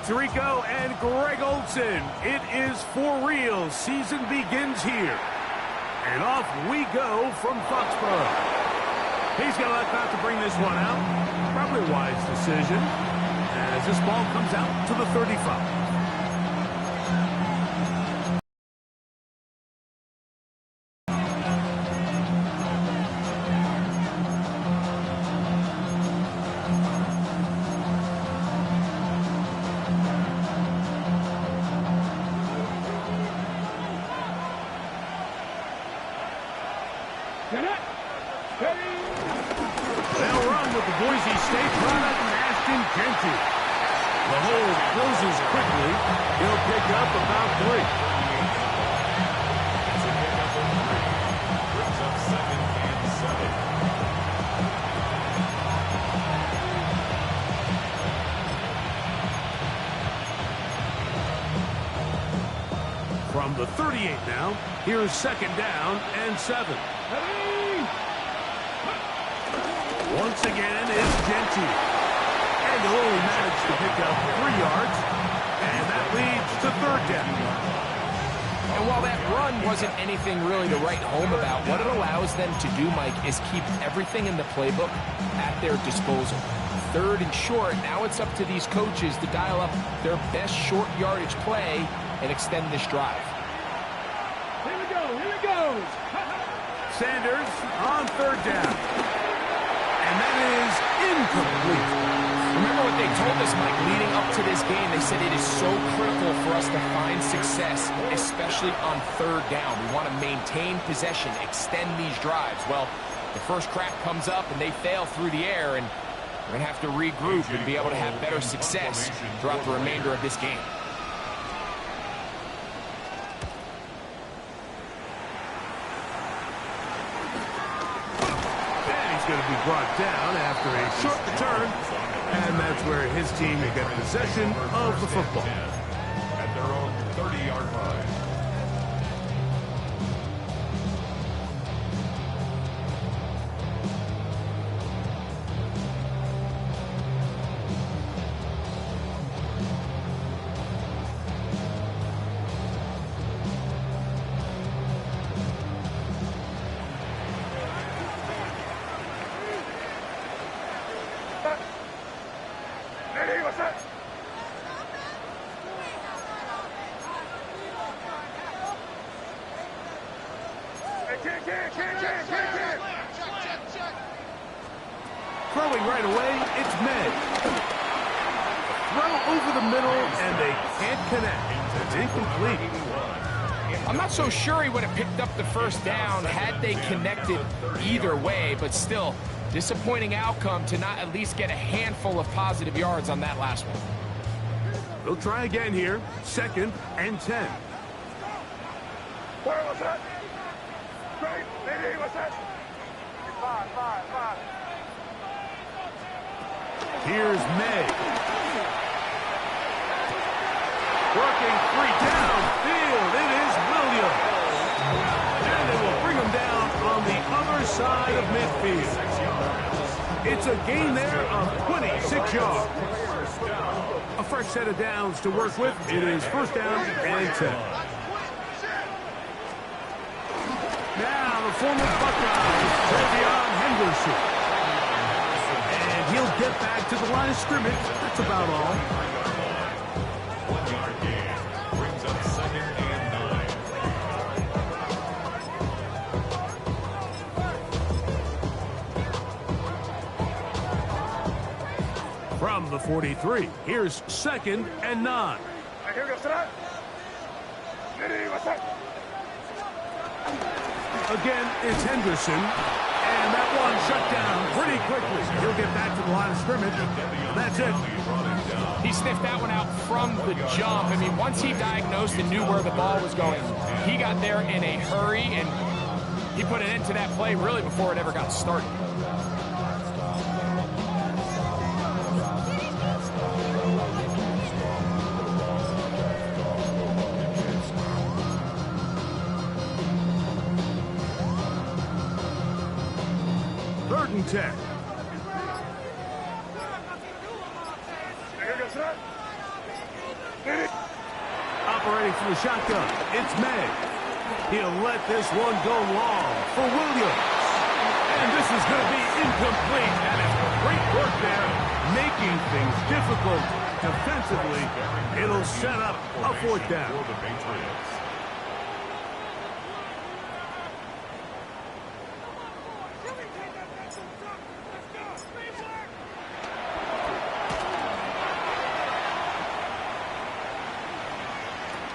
Tirico and Greg Olsen. It is for real. Season begins here. And off we go from Foxborough. He's going to let that to bring this one out. Probably a wise decision as this ball comes out to the 35. They'll run with the Boise State product, Ashton Jeanty. The hole closes quickly. He'll pick up about 3. Brings up 2nd and 7. From the 38 now, here's 2nd down and 7. Once again, it's Jeanty. And he'll only manage to pick up 3 yards. And that leads to 3rd down. And while that run wasn't anything really to write home about, what it allows them to do, Mike, is keep everything in the playbook at their disposal. 3rd and short, now it's up to these coaches to dial up their best short yardage play and extend this drive. Here we go, here it goes. Sanders on 3rd down. And that is incomplete. Remember what they told us, Mike, leading up to this game. They said it is so critical for us to find success, especially on 3rd down. We want to maintain possession, extend these drives. Well, the first crack comes up and they fail through the air, and we're going to have to regroup and be able to have better success throughout the remainder of this game. Going to be brought down after a short return, and that's where his team will get possession of the football. At their own 30-yard line. Throwing right away, it's May. Throw over the middle, and they can't connect. It's incomplete. I'm not so sure he would have picked up the 1st down had they connected either way, but still, disappointing outcome to not at least get a handful of positive yards on that last one. They'll try again here. 2nd and 10. Where was that? Great, lady, what's that? 5. Here's May. Working 3 downfield. It is Williams. And it will bring him down on the other side of midfield. It's a gain there of 26 yards. A fresh set of downs to work with. It is 1st down and 10. Now the former Buckeye, Trevion Henderson. And he'll get back to the line of scrimmage. That's about all. 1-yard gain. Brings up 2nd and 9. From the 43, here's 2nd and 9. Here goes that. Lady, what's that? Again, it's Henderson. And that one shut down pretty quickly. He'll get back to the line of scrimmage. That's it. He sniffed that one out from the jump. I mean, once he diagnosed and knew where the ball was going, he got there in a hurry, and he put an end to that play really before it ever got started. Third and 10. Here goes that. from the shotgun. It's May. He'll let this one go long for Williams. And this is going to be incomplete. And it's great work there, making things difficult defensively. It'll set up a fourth down. For the Patriots.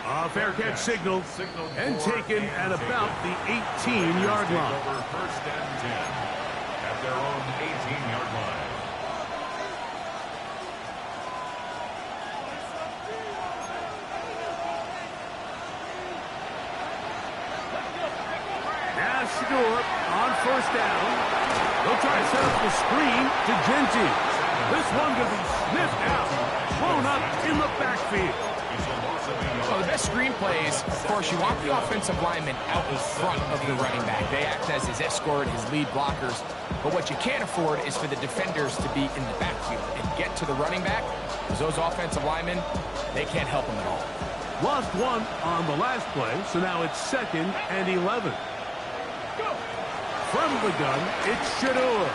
A fair catch signaled and taken at about the 18-yard line. Over first and 10 at their own 18-yard line. Now Shador on first down. They'll try to set up the screen to Genty. This one going to be sniffed out, thrown up in the backfield. So the best screenplays, of course, you want the offensive lineman out in front of your running back. They act as his escort, his lead blockers. But what you can't afford is for the defenders to be in the backfield and get to the running back, because those offensive linemen, they can't help him at all. Lost one on the last play, so now it's 2nd and 11. From the gun, it's Shador.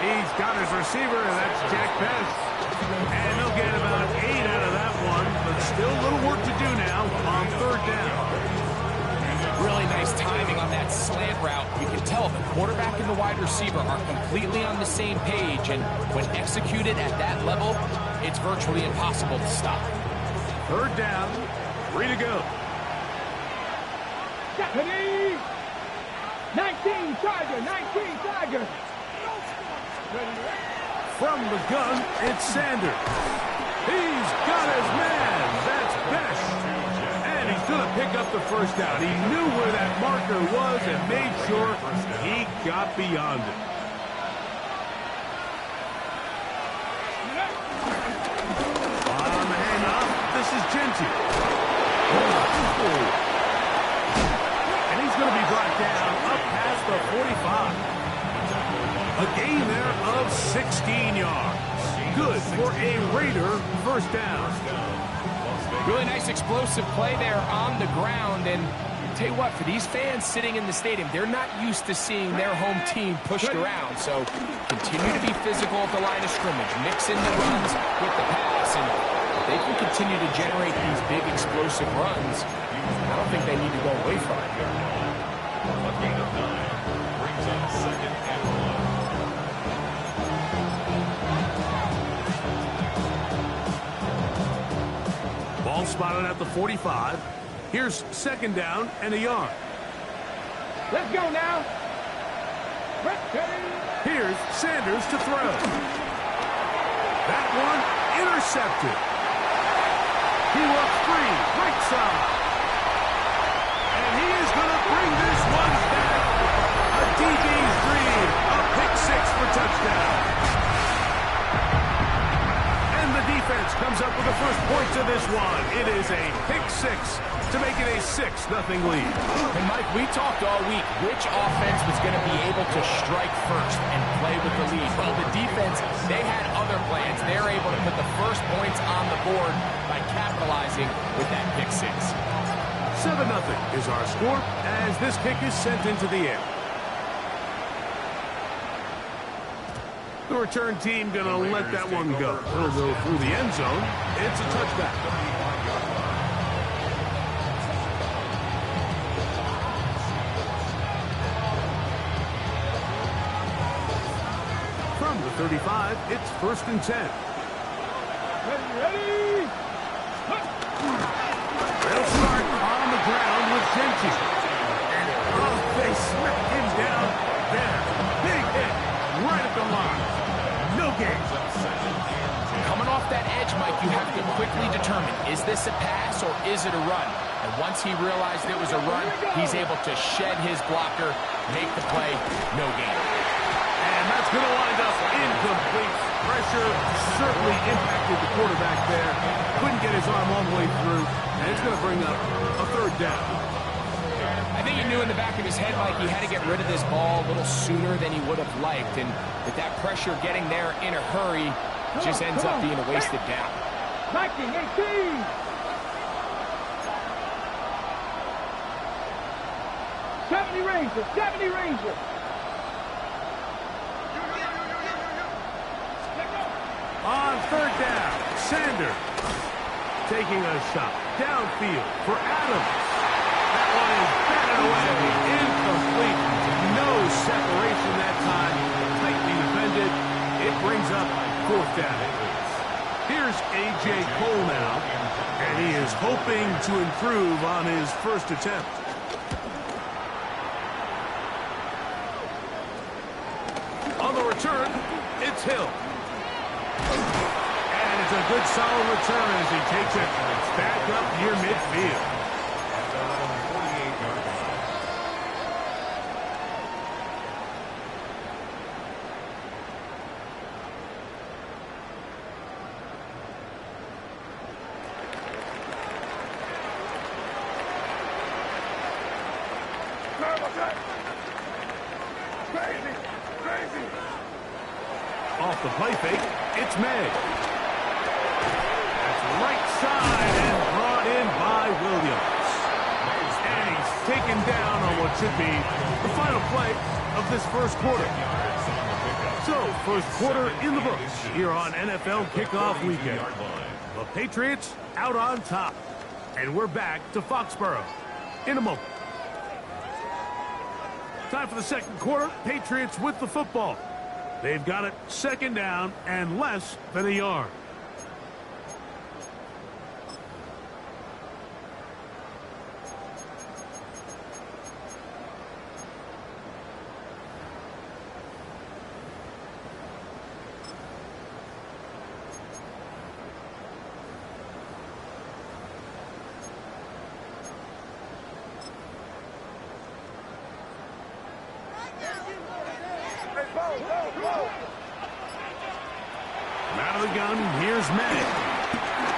He's got his receiver, and that's Jack Best. And they'll get about 8 out of that one, but still a little work to do now on third down. Really nice timing on that slant route. You can tell the quarterback and the wide receiver are completely on the same page, and when executed at that level, it's virtually impossible to stop. Third down, 3 to go. 19 Tiger. From the gun, it's Sanders. He's got his man. That's Best. And he's going to pick up the first down. He knew where that marker was and made sure he got beyond it. On the handoff, this is Genty. And he's going to be brought down up past the 45. A gain there of 16 yards. Good for a Raider first down. Really nice explosive play there on the ground. And tell you what, for these fans sitting in the stadium, they're not used to seeing their home team pushed around. So continue to be physical at the line of scrimmage. Mix in the runs with the pass. And if they can continue to generate these big explosive runs, I don't think they need to go away from it. A gain of 9 brings up 2nd and 1. Ball spotted at the 45. Here's 2nd down and a yard. Let's go now. Here's Sanders to throw. That one intercepted. He works free, right side. And he is going to bring this one back. A DB's dream. A pick 6 for touchdown. And the defense comes up with the first points of this one. It is a pick 6 to make it a 6-0 lead. And Mike, we talked all week which offense was going to be able to strike first and play with the lead. Well, the defense, they had other plans. They're able to put the first points on the board by capitalizing with that pick 6. 7-0 is our score as this kick is sent into the air. The return team going to let that one go. It'll go through the end zone. It's a touchback. From the 35, it's 1st and 10. Ready? They'll start on the ground with Genty. And they smack him down there. Big hit right at the line. No gain. Coming off that edge, Mike, you have to quickly determine, is this a pass or is it a run? And once he realized it was a run, he's able to shed his blocker, make the play, no gain. And that's going to wind up incomplete. Pressure certainly impacted the quarterback there. Couldn't get his arm all the way through. And it's going to bring up a 3rd down. I think he knew in the back of his head, Mike, he had to get rid of this ball a little sooner than he would have liked. And with that pressure getting there in a hurry, it just ends up being a wasted down. 19, 18. 70 Ranger, 70 Ranger. On third down, Sanders taking a shot downfield for Adams. That one is batted away, incomplete. No separation that time, tightly defended. It brings up fourth down. Here's A.J. Cole now, and he is hoping to improve on his first attempt. On the return, it's Hill. And it's a good solid return as he takes it back up near midfield. Crazy, crazy. Off the play fake, it's May. That's right side and brought in by Williams. And he's taken down on what should be the final play of this first quarter. So, first quarter in the books here on NFL Kickoff Weekend. The Patriots out on top. And we're back to Foxborough in a moment. Time for the second quarter. Patriots with the football. They've got it second down and less than a yard. Out of the gun, here's May.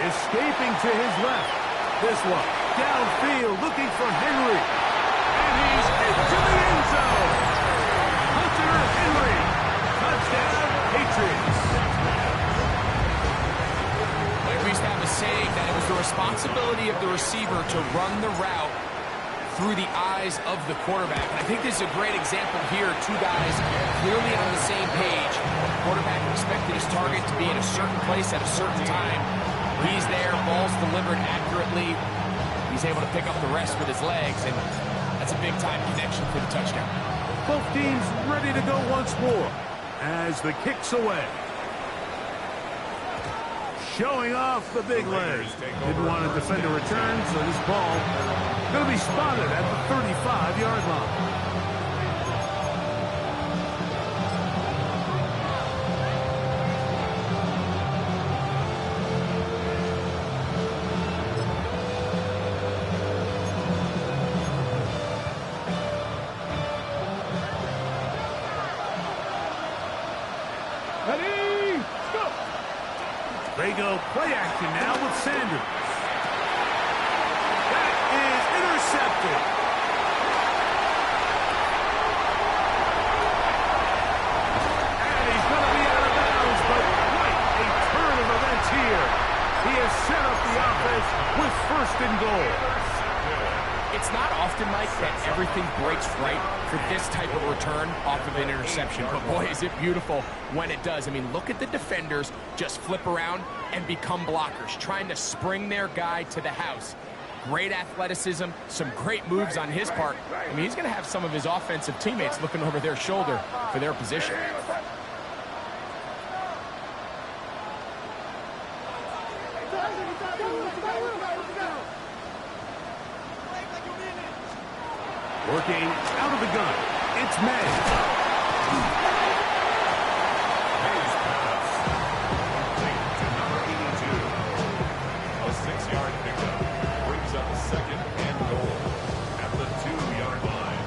Escaping to his left. This one, downfield, looking for Henry. And he's into the end zone. Hunter Henry. Touchdown, Patriots. We used to have a saying that it was the responsibility of the receiver to run the route through the eyes of the quarterback. And I think this is a great example here. Two guys clearly on the same page. The quarterback expected his target to be in a certain place at a certain time. He's there, ball's delivered accurately. He's able to pick up the rest with his legs, and that's a big-time connection for the touchdown. Both teams ready to go once more as the kick's away. Showing off the big leg. Didn't want to defend a return, so this ball going to be spotted at the 35-yard line. Ready, go! They go play action now with Sanders. That is intercepted. And he's going to be out of bounds, but quite a turn of events here. He has set up the offense with first and goal. It's not often, Mike, that everything breaks right for this type of return off of an interception. But boy, is it beautiful when it does. I mean, look at the defenders just flip around and become blockers, trying to spring their guy to the house. Great athleticism, some great moves on his part. I mean, he's going to have some of his offensive teammates looking over their shoulder for their position. Working out of the gun, it's May. May's pass. Complete to number 82. A 6-yard pickup brings up second and goal at the 2-yard line.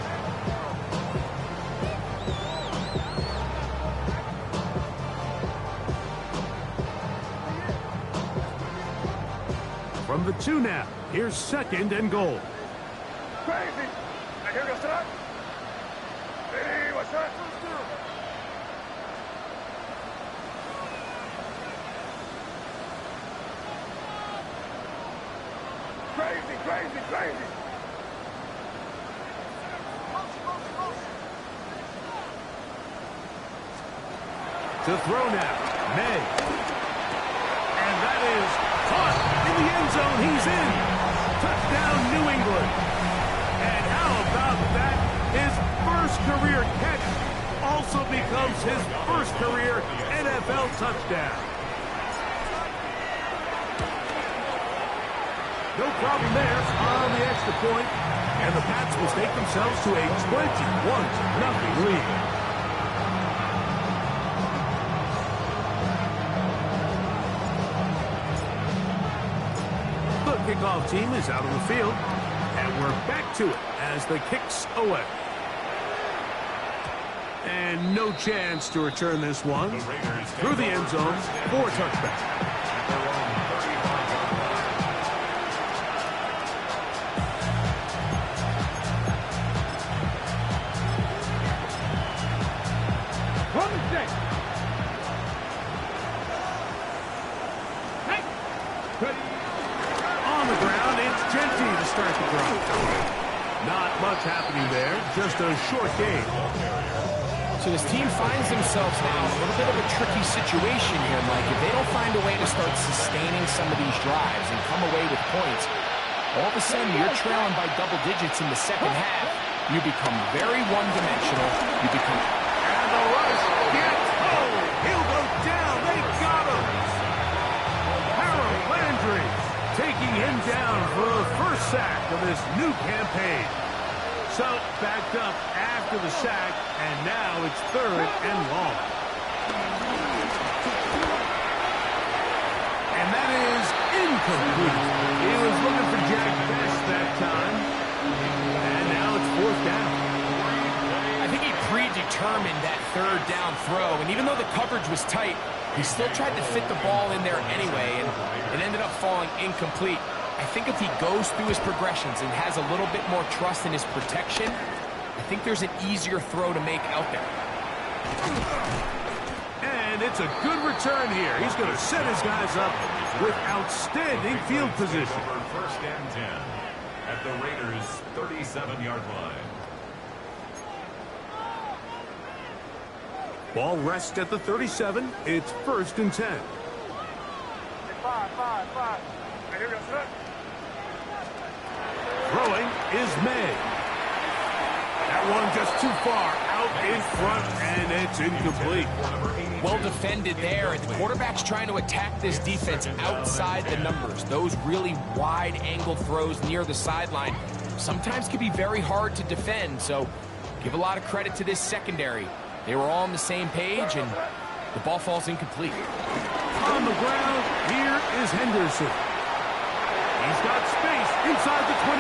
From the 2 now, here's second and goal. Crazy. Here goes that. Hey, what's that? Crazy, crazy, crazy. To throw now, May. And that is caught in the end zone. He's in. Touchdown, New England. And how about that? His first career catch also becomes his first career NFL touchdown. No problem there on the extra point, and the Pats will take themselves to a 21-0 lead. The kickoff team is out on the field, and we're back to it as the kick's away. And no chance to return this one through the end zone for a touchback. On the ground, it's Genty to start the drive. Not much happening there, just a short game. So this team finds themselves now in a little bit of a tricky situation here, Mike. If they don't find a way to start sustaining some of these drives and come away with points, all of a sudden you're trailing by double digits in the second half. You become very one-dimensional. You become... And the rush gets home. He'll go down. They got him. Harold Landry taking him down for the first sack of this new campaign. So backed up after the sack, and now it's 3rd and long. And that is incomplete. He was looking for Jack Best that time, and now it's 4th down. I think he predetermined that 3rd down throw, and even though the coverage was tight, he still tried to fit the ball in there anyway, and it ended up falling incomplete. I think if he goes through his progressions and has a little bit more trust in his protection, I think there's an easier throw to make out there. And it's a good return here. He's going to set his guys up with outstanding field position. 1st and 10 at the Raiders' 37-yard line. Ball rests at the 37. It's 1st and 10. 5. Here we go, sir. Throwing is May. That one just too far out in front, and it's incomplete. Well defended there, and the quarterback's trying to attack this defense outside the numbers. Those really wide-angle throws near the sideline sometimes can be very hard to defend, so give a lot of credit to this secondary. They were all on the same page, and the ball falls incomplete. On the ground, here is Henderson. He's got space inside the 25.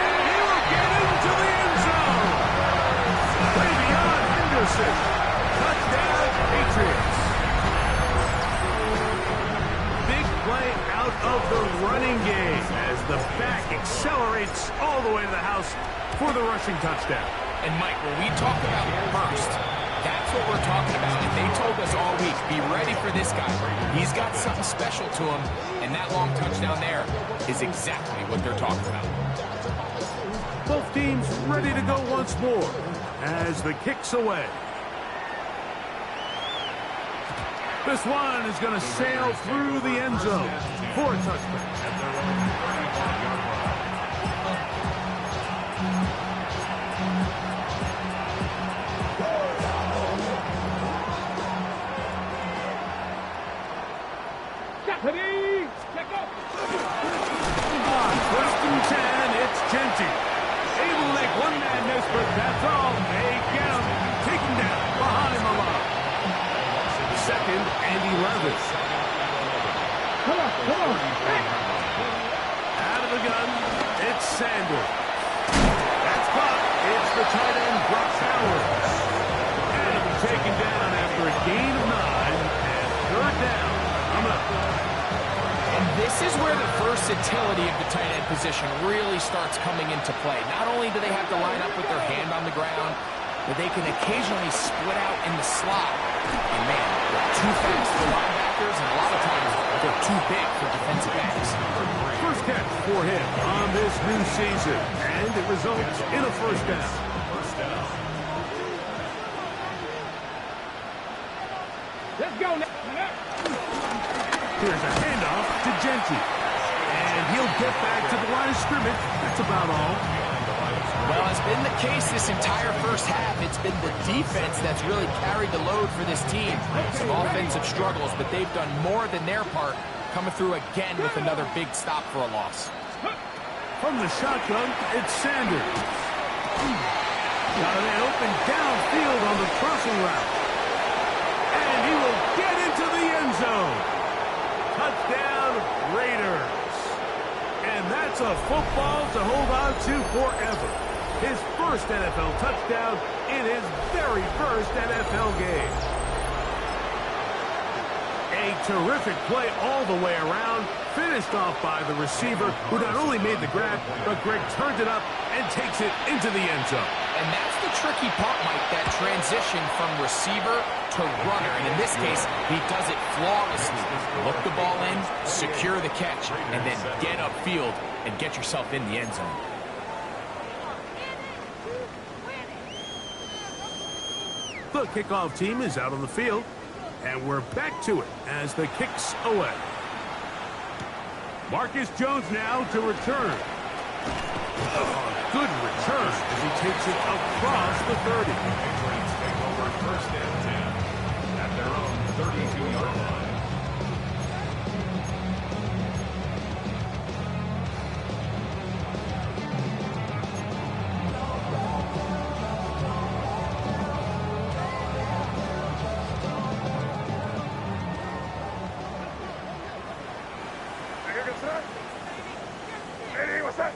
And he will get into the end zone. Way beyond Henderson. Touchdown, Patriots. Big play out of the running game as the back accelerates all the way to the house for the rushing touchdown. And Mike, when we talk about burst, that's what we're talking about. And they told us all week, be ready for this guy. He's got something special to him, and that long touchdown there is exactly what they're talking about. Both teams ready to go once more as the kick's away. This one is going to sail through the end zone for a touchdown. First and 10, it's Genty. Able to make one man miss, but that's all. They get him. Take him down behind the line. Second, Andy Levis. Out of the gun, it's Sanders. That's caught. It's the tight end, Brock Bowers. And taken down after a gain of 9, and 3rd down. Coming up. And this is where the versatility of the tight end position really starts coming into play. Not only do they have to line up with their hand on the ground, but they can occasionally split out in the slot. And man, they're too fast for linebackers, and a lot of times they're too big for defensive backs. First catch for him on this new season, and it results in a 1st down. Let's go now. Here's a handoff to Gentry. And he'll get back to the line of scrimmage. That's about all. Well, it's been the case this entire first half. It's been the defense that's really carried the load for this team. Some offensive struggles, but they've done more than their part, coming through again with another big stop for a loss. From the shotgun, it's Sanders. Got a man open downfield on the crossing route. And he will get into the end zone. Touchdown, Raiders. And that's a football to hold on to forever. His first NFL touchdown in his very first NFL game. A terrific play all the way around, finished off by the receiver, who not only made the grab, but Greg turned it up and takes it into the end zone. And that's the tricky part, Mike, that transition from receiver to runner. And in this case, he does it flawlessly. Look the ball in, secure the catch, and then get upfield and get yourself in the end zone. The kickoff team is out on the field, and we're back to it as the kick's away. Marcus Jones now to return. Good return as he takes it across the 30. Patriots take over first and 10 at their own 32-yard line. Lady, what's that?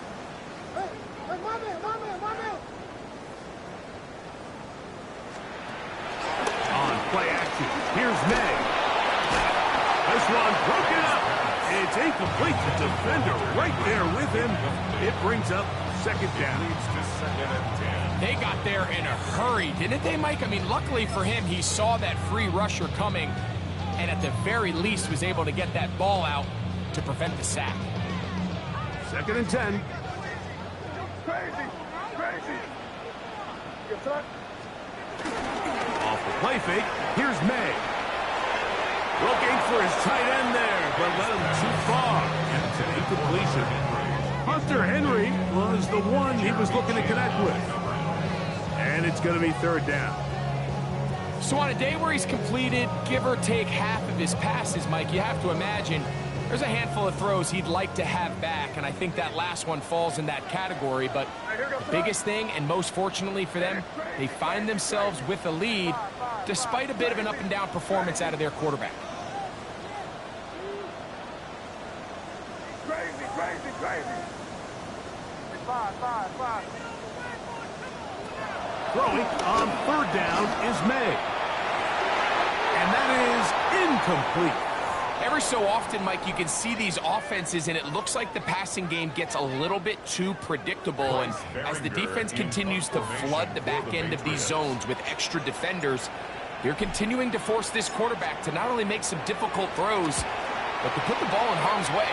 On play action, here's May. This one broken up. It's incomplete. The defender right there with him. It brings up second down. Leads to second and 10. They got there in a hurry, didn't they, Mike? I mean, luckily for him, he saw that free rusher coming, and at the very least was able to get that ball out to prevent the sack. Second and 10. Crazy. Good son. Off the play fake, here's May. Looking for his tight end there, but let him too far. It's an incompletion. Hunter Henry was the one he was looking to connect with. And it's going to be third down. So on a day where he's completed, give or take half of his passes, Mike, you have to imagine there's a handful of throws he'd like to have back, and I think that last one falls in that category. But the biggest thing, and most fortunately for them, they find themselves with a lead despite a bit of an up-and-down performance out of their quarterback. Crazy. Five. Throwing on third down is May. And that is incomplete. Every so often, Mike, you can see these offenses, and it looks like the passing game gets a little bit too predictable. And as the defense continues to flood the back end of these zones with extra defenders, they're continuing to force this quarterback to not only make some difficult throws, but to put the ball in harm's way.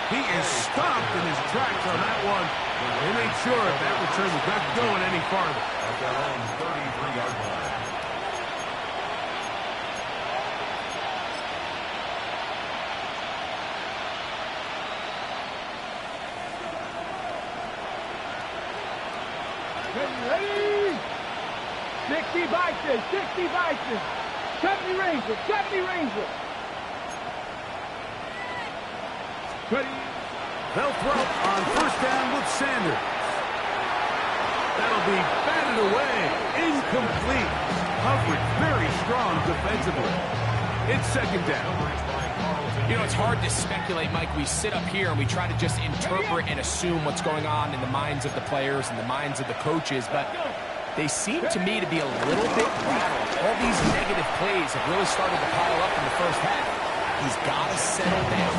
He is stopped in his tracks on that one. They made sure that return was not going any farther. At their own 33-yard line. Ready? 60 Vikings. 70 Rangers. Ready? They'll throw on first down with Sanders. That'll be batted away. Incomplete. Coverage very strong defensively. It's second down. You know, it's hard to speculate, Mike. We sit up here and we try to just interpret and assume what's going on in the minds of the players and the minds of the coaches, but they seem to me to be a little bit rattled. All these negative plays have really started to pile up in the first half. He's got to settle down,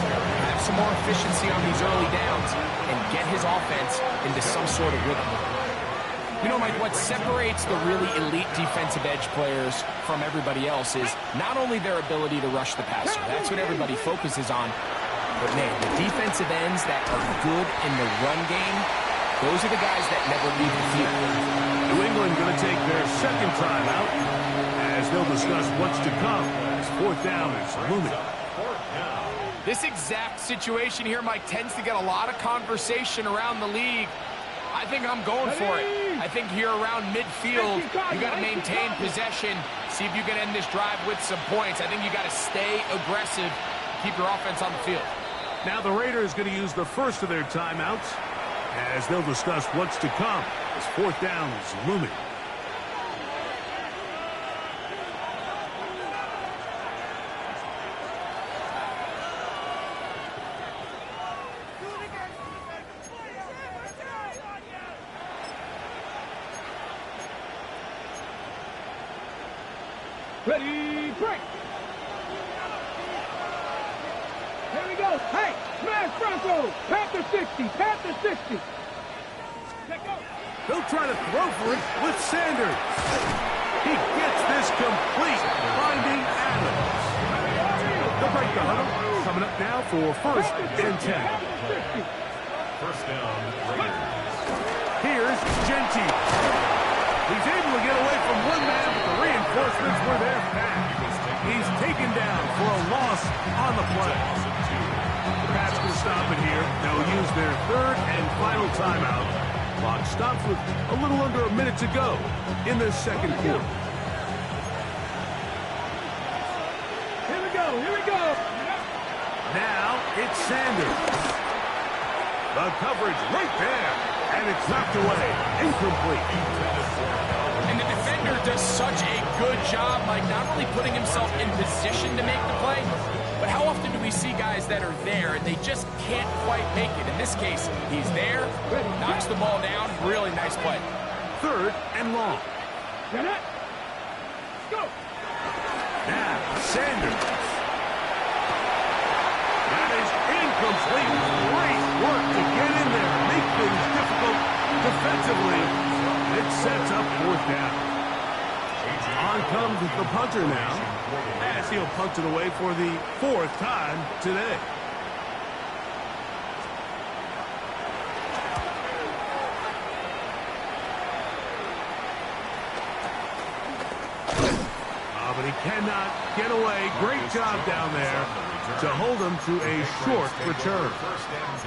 have some more efficiency on these early downs, and get his offense into some sort of rhythm. You know, Mike, what separates the really elite defensive edge players from everybody else is not only their ability to rush the passer. That's what everybody focuses on. But, man, the defensive ends that are good in the run game Those are the guys that never leave the field. New England going to take their second timeout as they'll discuss what's to come as fourth down is looming. This exact situation here, Mike, tends to get a lot of conversation around the league. I think I'm going for it. I think here around midfield, you got to maintain possession, see if you can end this drive with some points. I think you got to stay aggressive, keep your offense on the field. Now the Raiders going to use the first of their timeouts as they'll discuss what's to come as fourth down is looming. Ready, break! Here we go. Hey, smash Bronco! Panther 60, Panther 60! Let go! They'll try to throw for it with Sanders. He gets this complete, finding Adams. They'll break the huddle. Coming up now for first and 10. First down, Raiders. Here's Gentile. He's able to get away from one man, but the reinforcements were there fast. He's taken down for a loss on the play. The Pats can stop it here. They'll use their third and final timeout. Clock stops with a little under a minute to go in the second quarter. Here we go, here we go! Now it's Sanders. The coverage right there, and it's knocked away, incomplete. And the defender does such a good job, Mike, not only putting himself in position to make the play, but how often do we see guys that are there and they just can't quite make it? In this case, he's there, knocks the ball down, really nice play. Third and long. Let's go! Now, Sanders. That is incomplete. Great work to get in there, make things difficult defensively. It sets up fourth down. On comes the punter now, as he'll punt it away for the fourth time today. But he cannot get away. Great job down there to hold him to a short return. First and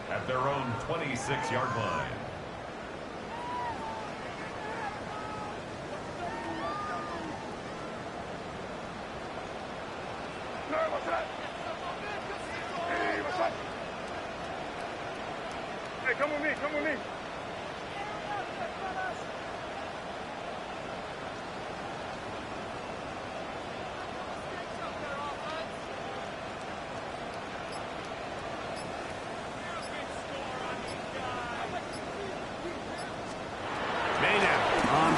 10 at their own 26-yard line. Hey, come with me, come with me.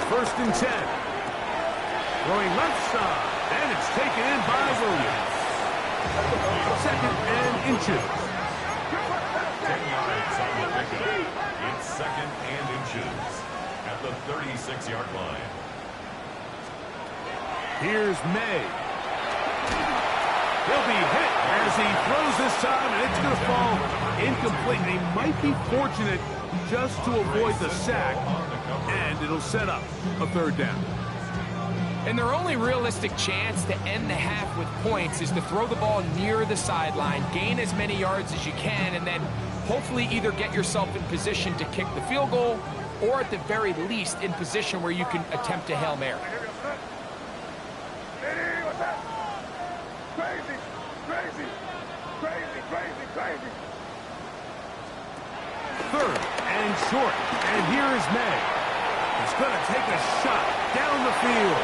First and 10. Throwing left side, and it's taken in by Williams. Second and inches. 10 yards on the pickup. It's second and inches at the 36-yard line. Here's May. He'll be hit as he throws this time, and it's going to fall incomplete. They might be fortunate just to avoid the sack, and it'll set up a third down. And their only realistic chance to end the half with points is to throw the ball near the sideline, gain as many yards as you can, and then hopefully either get yourself in position to kick the field goal or at the very least in position where you can attempt a Hail Mary. What's that? Crazy, crazy, crazy, crazy, crazy. Third and short, and here is May. He's going to take a shot down the field,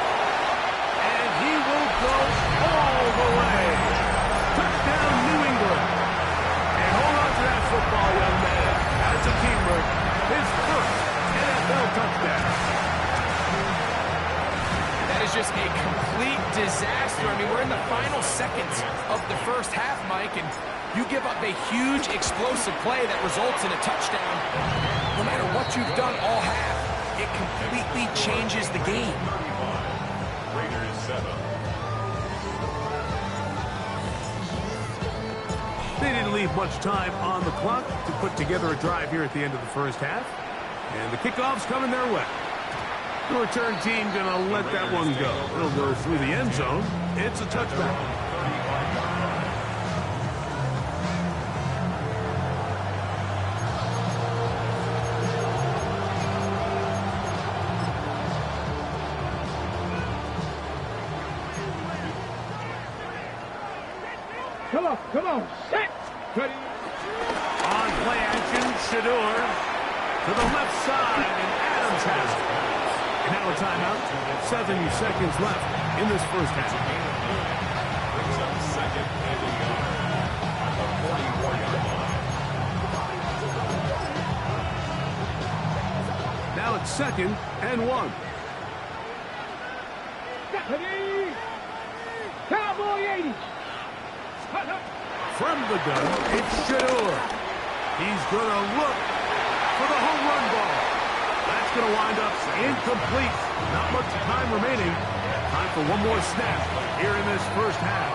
and he will go all the way. Touchdown, New England. And hold on to that football, young man. That's a teamwork. His first NFL touchdown. That is just a complete disaster. I mean, we're in the final seconds of the first half, Mike, and you give up a huge explosive play that results in a touchdown. No matter what you've done all half, it completely changes the game. Raiders 7. They didn't leave leave much time on the clock to put together a drive here at the end of the first half. And the kickoff's coming their way. The return team going to let that one go. It'll go through the end zone. It's a touchback. Come on, set! Ready. On play action, Shedeur to the left side, and Adams has it. And now a timeout. 7 seconds left in this first half. Brings up second and a yard at the 44-yard line. Now it's 2nd and 1. Ready. Cowboy 80. From the gun, it's Shedeur. He's going to look for the home run ball. That's going to wind up incomplete. Not much time remaining. Time for one more snap here in this first half.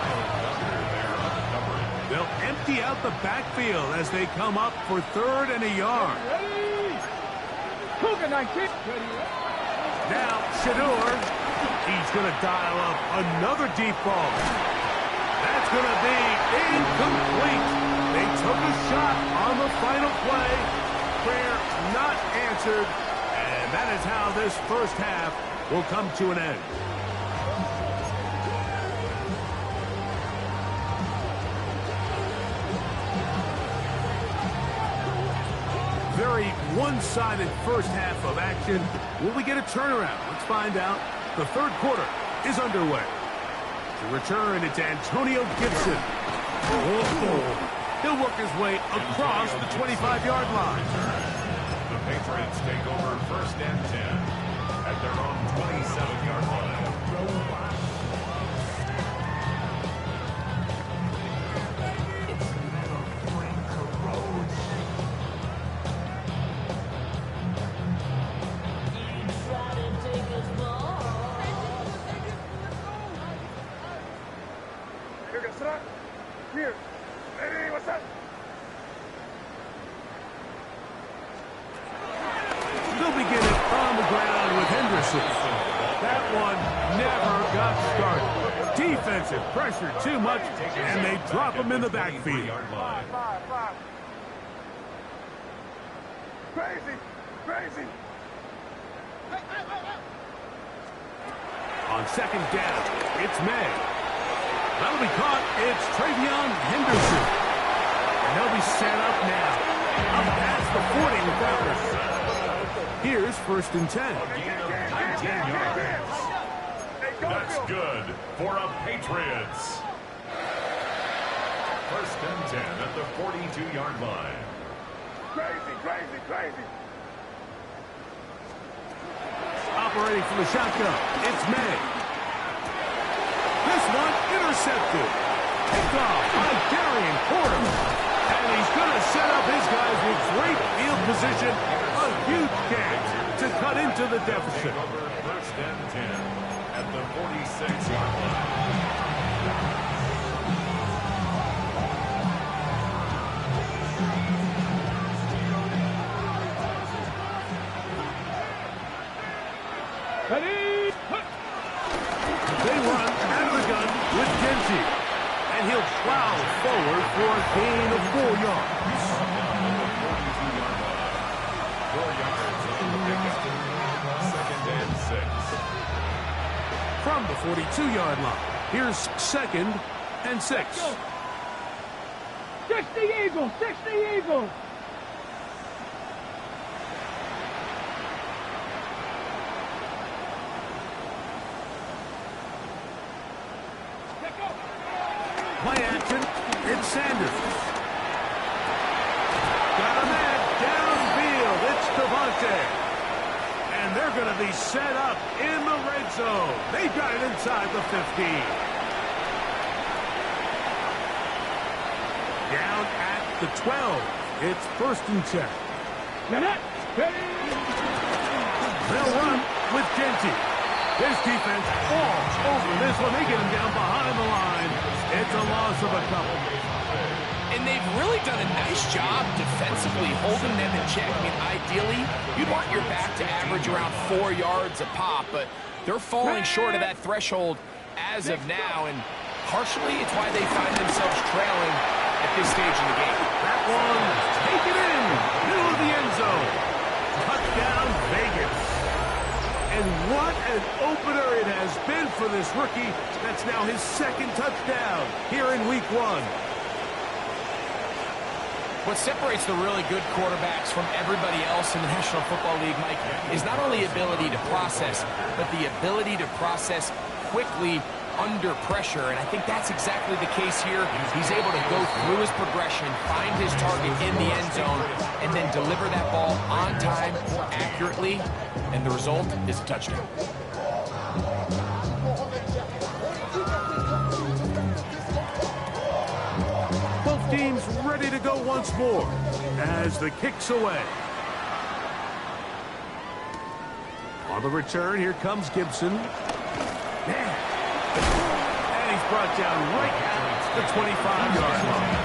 They'll empty out the backfield as they come up for 3rd and a yard. Ready. Cougar 19. Now Shedeur. He's going to dial up another deep ball. That's going to be incomplete. They took a shot on the final play. Prayer not answered. And that is how this first half will come to an end. Very one-sided first half of action. Will we get a turnaround? Let's find out. The third quarter is underway. To return, it's Antonio Gibson. He'll work his way across the 25-yard line. The Patriots take over 1st and 10 at their own 27-yard line. Here. Hey, what's up? They'll begin it on the ground with Henderson. That one never got started. Defensive pressure too much, and they drop him in the backfield. Five. Crazy. On 2nd down, it's May. That'll be caught. It's Travion Henderson. And they'll be set up now. Up past the 40 with that one. Here's 1st and 10. That's good for a Patriots. 1st and 10 at the 42-yard line. Crazy. Operating from the shotgun, it's May. This one intercepted. Picked off by Darian Porter. And he's going to set up his guys with great field position. A huge catch to cut into the deficit. 1st and 10 at the 46-yard line. Ready. They run out of the gun with Genty. And he'll plow forward for a gain of 4 yards. 4 yards on the pickup. 2nd and 6. From the 42-yard line, here's 2nd and 6. 60 Eagles. Play action, it's Sanders. Got a man downfield, it's Devontae. And they're going to be set up in the red zone. They got it inside the 15. Down at the 12, it's 1st and 10. They'll run with Genty. This defense falls over this one. They get him down behind the line. It's a loss of a couple. And they've really done a nice job defensively holding them in check. I mean, ideally, you'd want your back to average around 4 yards a pop, but they're falling short of that threshold as of now, and partially it's why they find themselves trailing at this stage in the game. That one, take it in, middle of the end zone. Touchdown, Vegas. And what an opener it has been for this rookie. That's now his second touchdown here in week 1. What separates the really good quarterbacks from everybody else in the National Football League, Mike, is not only ability to process, but the ability to process quickly under pressure, and I think that's exactly the case here. He's able to go through his progression, find his target in the end zone, and then deliver that ball on time, accurately, and the result is a touchdown. Both teams ready to go once more as the kick's away. On the return, here comes Gibson. And he's brought down right at the 25-yard line.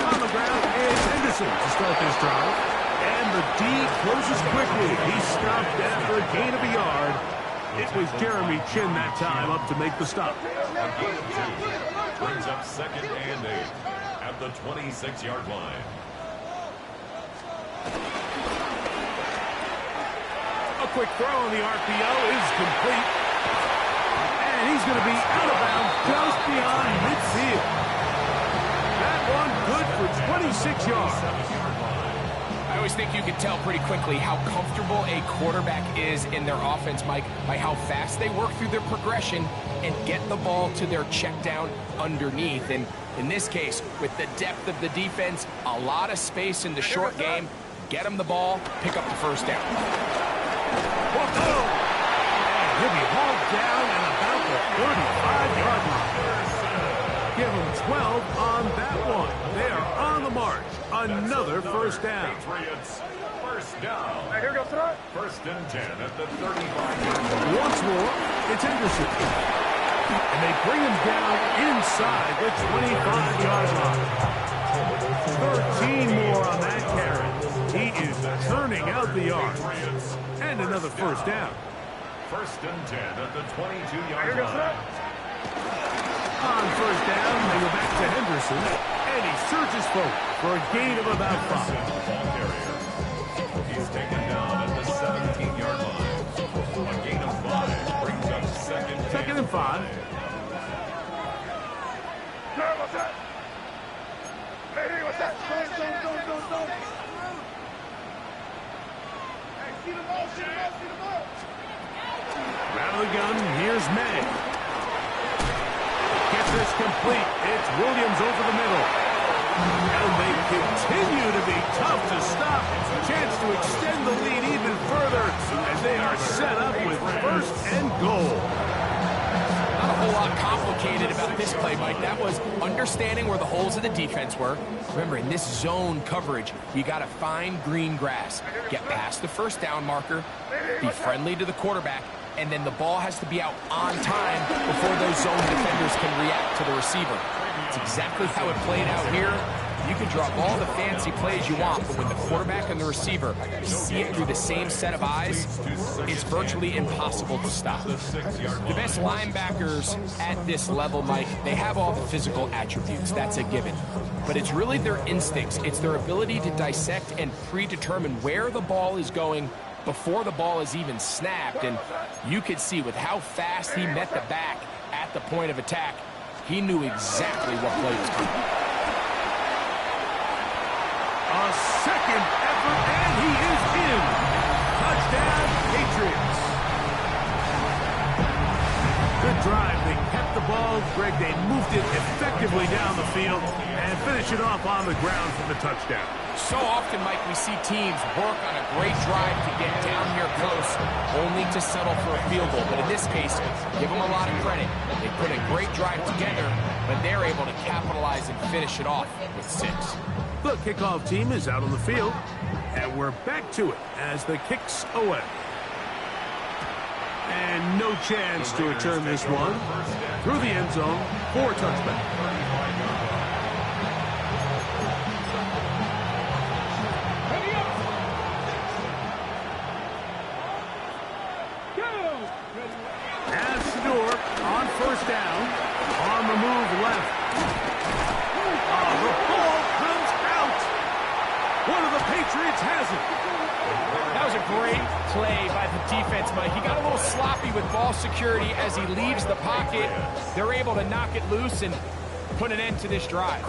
On the ground is Henderson to start this drive. And the D closes quickly. He's stopped after a gain of a yard. It was Jeremy Chin that time up to make the stop. A gain of 2 brings up 2nd and 8 at the 26-yard line. A quick throw on the RPO is complete. And he's going to be out of bounds just beyond midfield. That one good for 26 yards. I always think you can tell pretty quickly how comfortable a quarterback is in their offense, Mike, by how fast they work through their progression and get the ball to their check down underneath. And in this case, with the depth of the defense, a lot of space in the short game, get them the ball, pick up the first down. Whoa! And he'll be hauled down and about the 35-yard line. Give them 12 on that one. They are on the march. Another first down. Patriots, first down. Here we go, throw it. 1st and 10 at the 35-yard line. Once more, it's Henderson. And they bring him down inside the 25-yard line. 13 more on that carry. He is turning out the yards. And another first down. 1st and 10 at the 22-yard line. On first down, they go back to Henderson. And he surges forward for a gain of about 5. Ball carrier. He's taken down at the 17-yard line. A gain of 5 brings up 2nd and 5. What's that? Hey, what's that? Zone. Hey, see the ball, see the ball. Out of the gun, here's May. Gets this complete. It's Williams over the middle. And they continue to be tough to stop. Chance to extend the lead even further as they are set up with 1st and goal. Not a whole lot complicated about this play, Mike. That was understanding where the holes of the defense were. Remember, in this zone coverage, you got to find green grass. Get past the first down marker, be friendly to the quarterback, and then the ball has to be out on time before those zone defenders can react to the receiver. It's exactly how it played out here. You can draw all the fancy plays you want, but when the quarterback and the receiver see it through the same set of eyes, it's virtually impossible to stop. The best linebackers at this level, Mike, they have all the physical attributes. That's a given. But it's really their instincts. It's their ability to dissect and predetermine where the ball is going before the ball is even snapped. And you could see with how fast he met the back at the point of attack, he knew exactly what play was coming. A second effort, and he is in. Touchdown, Patriots. Good drive. They kept the ball. Greg, they moved it effectively down the field and finish it off on the ground for the touchdown. So often, Mike, we see teams work on a great drive to get down here close, only to settle for a field goal. But in this case, give them a lot of credit. They put a great drive together, but they're able to capitalize and finish it off with 6. The kickoff team is out on the field, and we're back to it as the kick's away. And no chance to return this one through the end zone for a touchback. First down, on the move left. The ball comes out. One of the Patriots has it. That was a great play by the defense, Mike. He got a little sloppy with ball security as he leaves the pocket. They're able to knock it loose and put an end to this drive.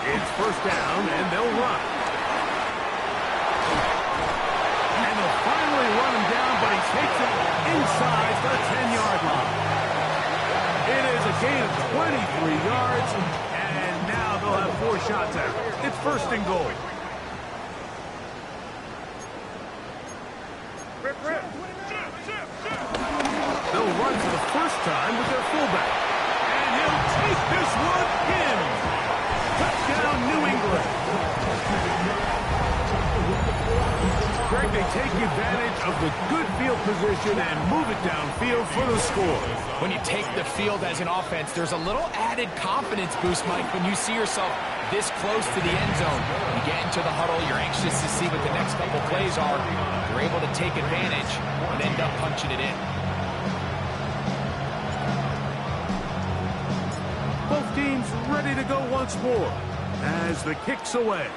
It's first down, and they'll run. And they'll finally run him down, but he takes it inside the 10-yard line. It is a gain of 23 yards, and now they'll have 4 shots at it. It's first and goal. They'll run for the first time with their fullback. And he'll take this one in. Touchdown, New England. Greg, they take advantage of the good field position and move it downfield for the score. When you take the field as an offense, there's a little added confidence boost, Mike, when you see yourself this close to the end zone. You get into the huddle, you're anxious to see what the next couple plays are. You're able to take advantage and end up punching it in. Both teams ready to go once more as the kick's away.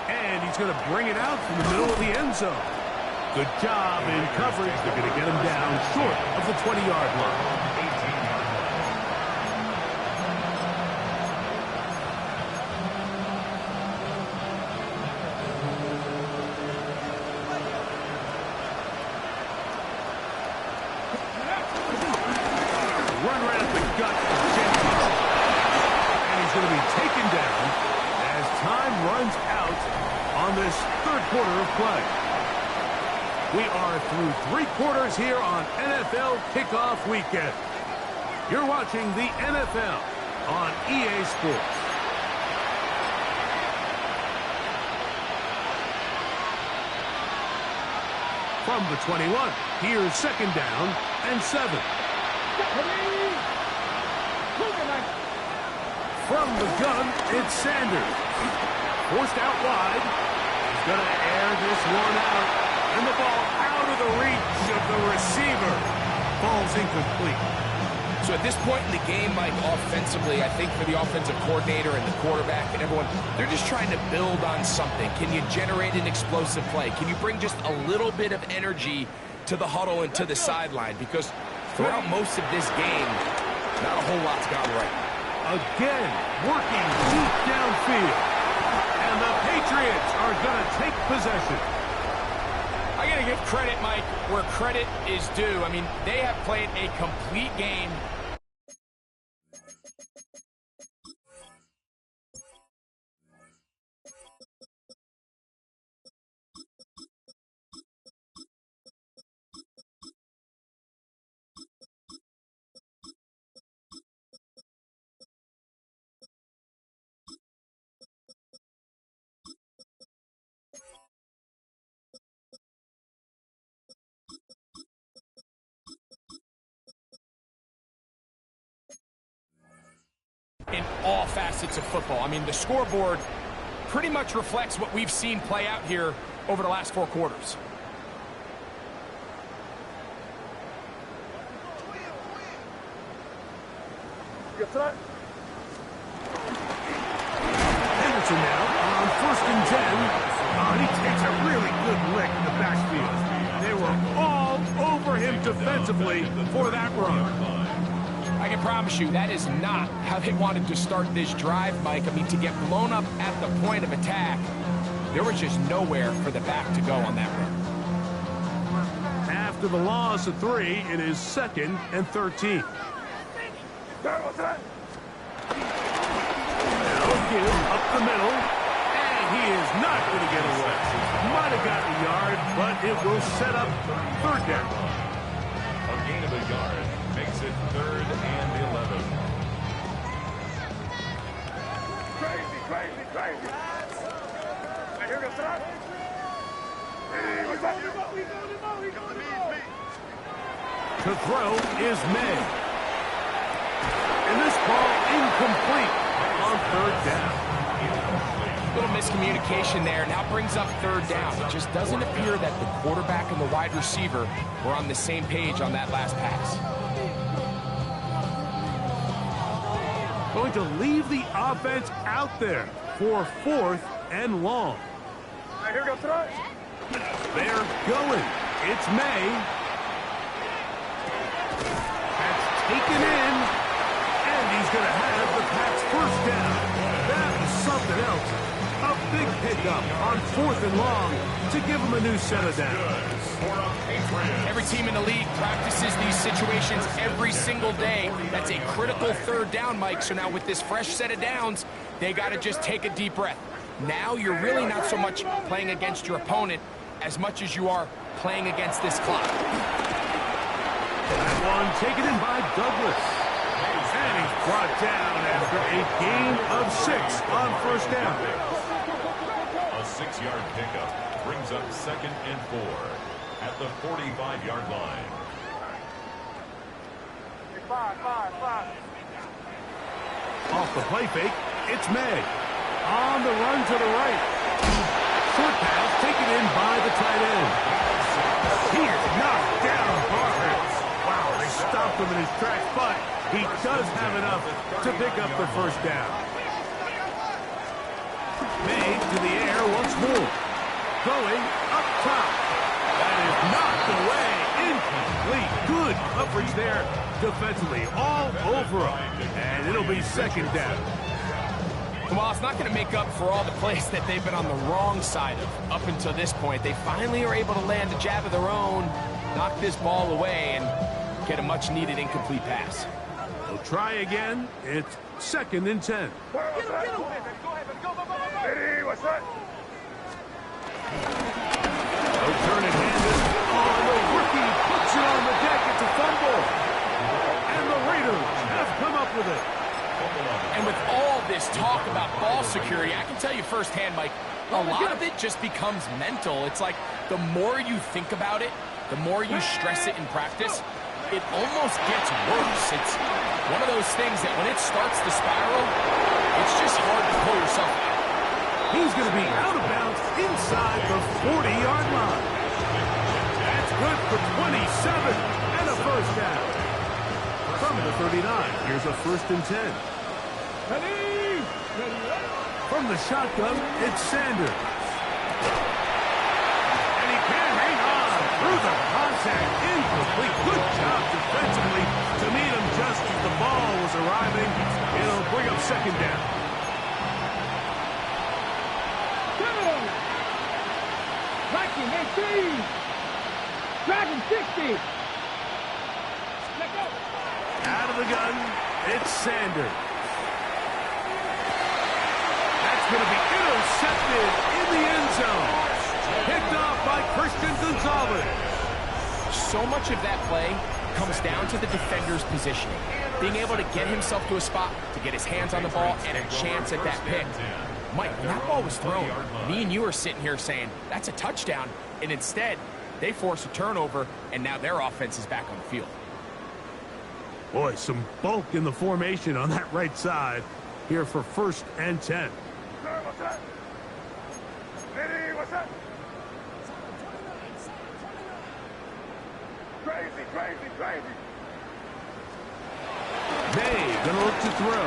And he's going to bring it out from the middle of the end zone. Good job in coverage. They're going to get him down short of the 20-yard line. We are through 3 quarters here on NFL Kickoff Weekend. You're watching the NFL on EA Sports. From the 21, here's second down and 7. From the gun, it's Sanders. Forced out wide. He's going to air this one out. And the ball out of the reach of the receiver. Ball's incomplete. So at this point in the game, Mike, offensively, I think for the offensive coordinator and the quarterback and everyone, they're just trying to build on something. Can you generate an explosive play? Can you bring just a little bit of energy to the huddle and to the sideline? Because throughout most of this game, not a whole lot's gone right. Again, working deep downfield. And the Patriots are going to take possession. I got to give credit, Mike, where credit is due. I mean, they have played a complete game. In all facets of football. I mean, the scoreboard pretty much reflects what we've seen play out here over the last 4 quarters. Henderson now on 1st and 10. And he takes a really good lick in the backfield. They were all over him defensively for that run. I I can promise you that is not how they wanted to start this drive, Mike. I mean, to get blown up at the point of attack, there was just nowhere for the back to go on that run. After the loss of 3, it is 2nd and 13. Now give up the middle, and he is not going to get away. Might have gotten a yard, but it will set up 3rd down. A gain of a yard makes it 3rd and 11. Crazy, crazy, crazy. Here goes that. To throw is May. And this ball incomplete on 3rd down. Little miscommunication there. Now brings up 3rd down. It just doesn't appear that the quarterback and the wide receiver were on the same page on that last pass. Going to leave the offense out there for 4th and long. Here goes that. They're going. It's May. That's taken in. And he's going to have the Pats' 1st down. That is something else. A big pickup on 4th and long to give him a new set of downs. Every team in the league practices these situations every single day. That's a critical 3rd down, Mike. So now with this fresh set of downs, they got to just take a deep breath. Now you're really not so much playing against your opponent as much as you are playing against this clock. That one taken in by Douglas. And he's brought down after a gain of 6 on 1st down. A 6-yard pickup brings up 2nd and 4 at the 45-yard line. 5. Off the play fake, it's May. On the run to the right. Short pass taken in by the tight end. He is knocked down hard. Wow, they stopped him in his tracks, but he does have enough to pick up the 1st down. May to the air once more. Going up top. That is knocked away. Incomplete. Good coverage there defensively. All over him. And it'll be 2nd down. Well, it's not going to make up for all the plays that they've been on the wrong side of up until this point. They finally are able to land a jab of their own, knock this ball away, and get a much-needed incomplete pass. They'll try again. It's 2nd and 10. What's that? They'll turn it handed. Oh, the rookie puts it on the deck. It's a fumble. And the Raiders have come up with it. And with all this talk about ball security, I can tell you firsthand, Mike, a lot of it just becomes mental. It's like the more you think about it, the more you stress it in practice, it almost gets worse. It's one of those things that when it starts to spiral, it's just hard to pull yourself out. He's going to be out of bounds inside the 40-yard line. That's good for 27 and a 1st down. From the 39, here's a 1st and 10. From the shotgun, it's Sanders. And he can't hang on through the contact. Incomplete. Good job defensively to meet him just as the ball was arriving. It'll bring up 2nd down. Viking 18. Dragon 60. Let go. Out of the gun, it's Sanders. That's going to be intercepted in the end zone. Picked off by Christian Gonzalez. So much of that play comes down to the defender's positioning. Being able to get himself to a spot, to get his hands on the ball, and a chance at that pick. Mike, when that ball was thrown, me and you are sitting here saying, that's a touchdown. And instead, they force a turnover, and now their offense is back on the field. Boy, some bulk in the formation on that right side here for 1st and 10. What's that? Eddie, what's that? Crazy, crazy, crazy. May gonna look to throw.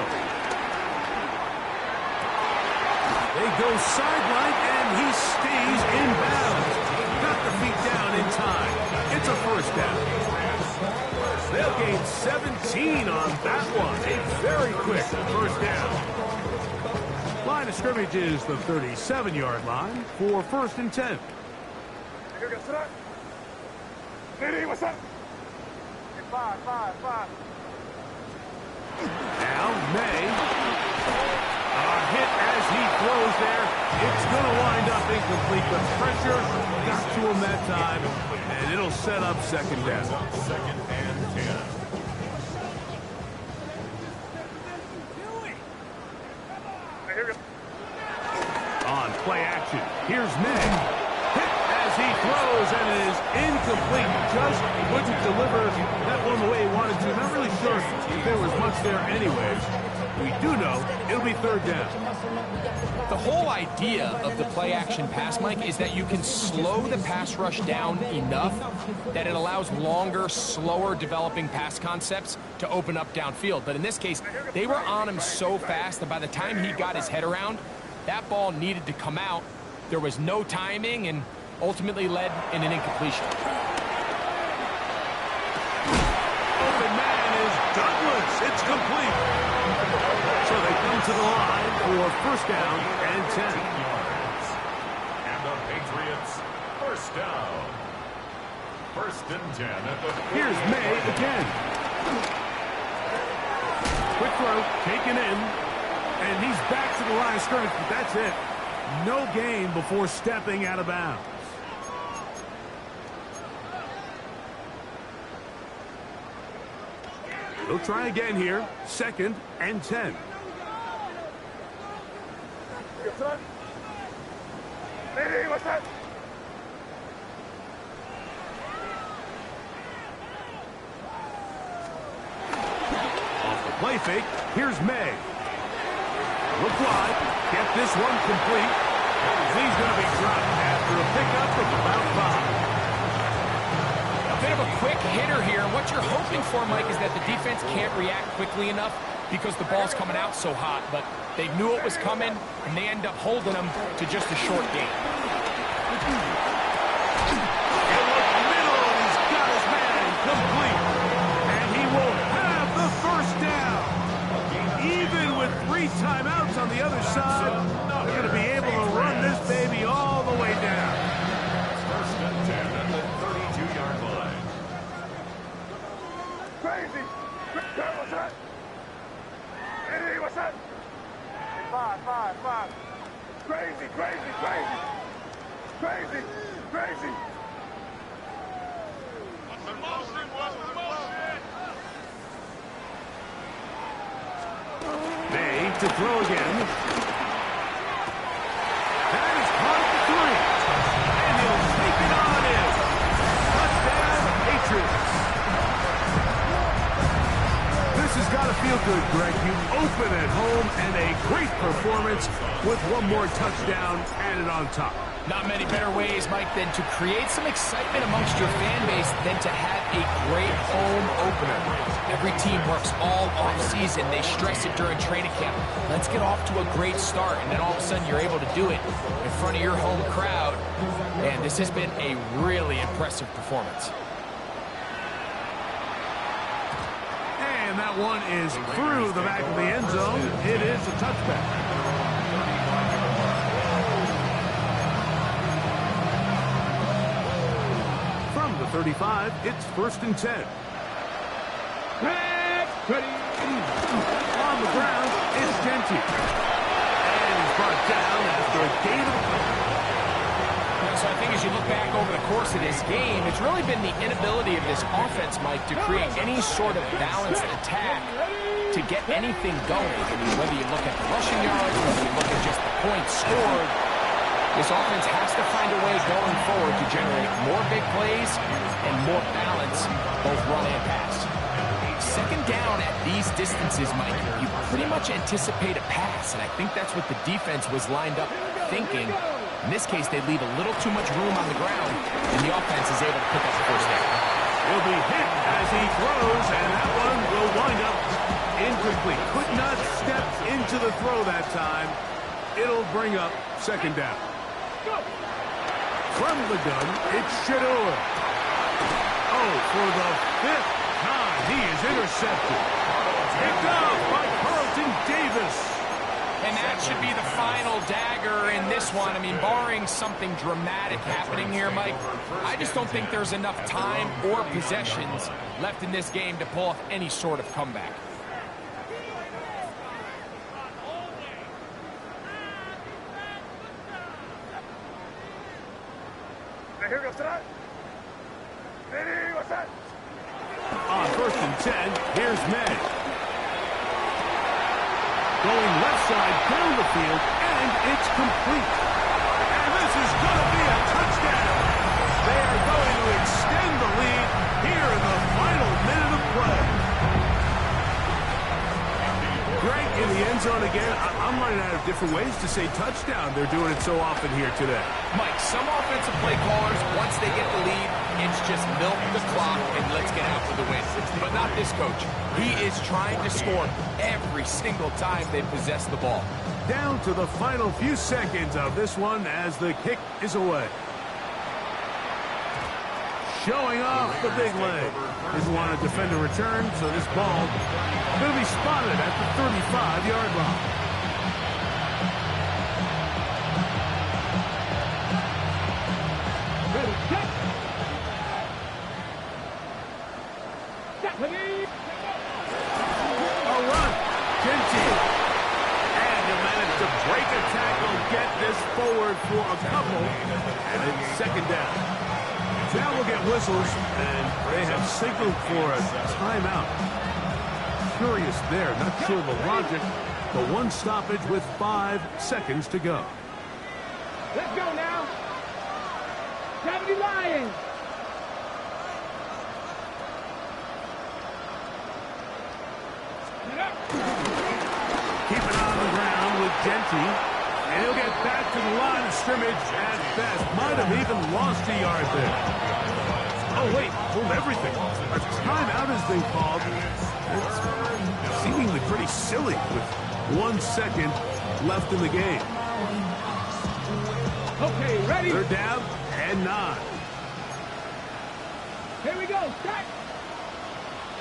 They go sideline, and he stays in bounds. Got the feet down in time. It's a 1st down. They'll gained 17 on that one. A very quick first down. Line of scrimmage is the 37-yard line for 1st and 10. Now May. Hit as he throws there. It's going to wind up incomplete. The pressure got to him that time, and it'll set up 2nd down. 2nd and 10. On play action, here's May. Hit as he throws, and it is incomplete. Just couldn't deliver that one the way he wanted to. Not really sure if there was much there anyways. We do know it'll be 3rd down. The whole idea of the play action pass, Mike, is that you can slow the pass rush down enough that it allows longer, slower developing pass concepts to open up downfield. But in this case, they were on him so fast that by the time he got his head around, that ball needed to come out. There was no timing and ultimately led in an incompletion. Open man is Douglas. It's complete. So they come to the line for 1st down and 10. And the Patriots, 1st down. 1st and 10 at the... Here's May again. Quick throw, taken in. And he's back to the line of scrimmage, but that's it. No gain before stepping out of bounds. He'll try again here. 2nd and 10. Off the play fake, here's May. Look wide, get this one complete. He's going to be dropped after a pickup of about 5. A bit of a quick hitter here. What you're hoping for, Mike, is that the defense can't react quickly enough because the ball's coming out so hot. But they knew it was coming, and they end up holding them to just a short gain. Middle, he's got his man complete. And he will have the 1st down. Even with 3 timeouts on the other side, they're going to be able to run this baby all the way down. 1st and 10 at the 32-yard line. Crazy! What's that? Hey, what's that? 5. Crazy! What's the motion? May to throw again. That is caught at the 3. And he'll take it on in. Touchdown, Patriots. This has got to feel good, Greg. You open at home and a great performance with one more touchdown added on top. Not many better ways, Mike, than to create some excitement amongst your fan base than to have a great home opener. Every team works all off-season. They stress it during training camp. Let's get off to a great start, and then all of a sudden you're able to do it in front of your home crowd. And this has been a really impressive performance. And that one is through the back of the end zone. It is a touchback. From the 35, it's 1st and 10. Pass, ready. On the ground, it's Genty. And he's brought down after a gain of a couple. So I think as you look back over the course of this game, it's really been the inability of this offense, Mike, to create any sort of balanced attack to get anything going. I mean, whether you look at the rushing yards, whether you look at just the points scored, this offense has to find a way going forward to generate more big plays and more balance, both run and pass. 2nd down at these distances, Mike, you pretty much anticipate a pass, and I think that's what the defense was lined up thinking. In this case, they leave a little too much room on the ground, and the offense is able to pick up the 1st down. He'll be hit as he throws, and that one will wind up incomplete. Could not step into the throw that time. It'll bring up 2nd down. From the gun, it's Shedeur. Oh, for the 5th time. He is intercepted. Picked off by Carlton Davis. And that should be the final dagger in this one. I mean, barring something dramatic happening here, Mike, I just don't think there's enough time or possessions left in this game to pull off any sort of comeback. Here goes that. Ready, what's that? On 1st and 10, here's May. Going left side down the field, and it's complete. And this is going to be a touchdown. They are going to extend the lead here in the final minute of play. Greg in the end zone again. I'm running out of different ways to say touchdown. They're doing it so often here today. Mike, some offensive play callers, once they get the lead, it's just milk the clock and let's get out with the win. But not this coach. He is trying to score every single time they possess the ball. Down to the final few seconds of this one as the kick is away. Showing off the big leg. Didn't want to defend a return, so this ball going to be spotted at the 35-yard line. Ready, set. Ready. A run. Genty. And he managed to break a tackle, get this forward for a couple, and it's second down. Now we'll get whistles, and they have signaled for a timeout. Curious there, not sure the logic, but one stoppage with 5 seconds to go. Let's go now. 70 Lions. Keep it on the ground with Genty. And he'll get back to the line of scrimmage at best. Might have even lost a yard there. Oh, wait, hold everything. A timeout has been called. It's seemingly pretty silly with 1 second left in the game. Okay, ready? They're down and 9. Here we go. Set.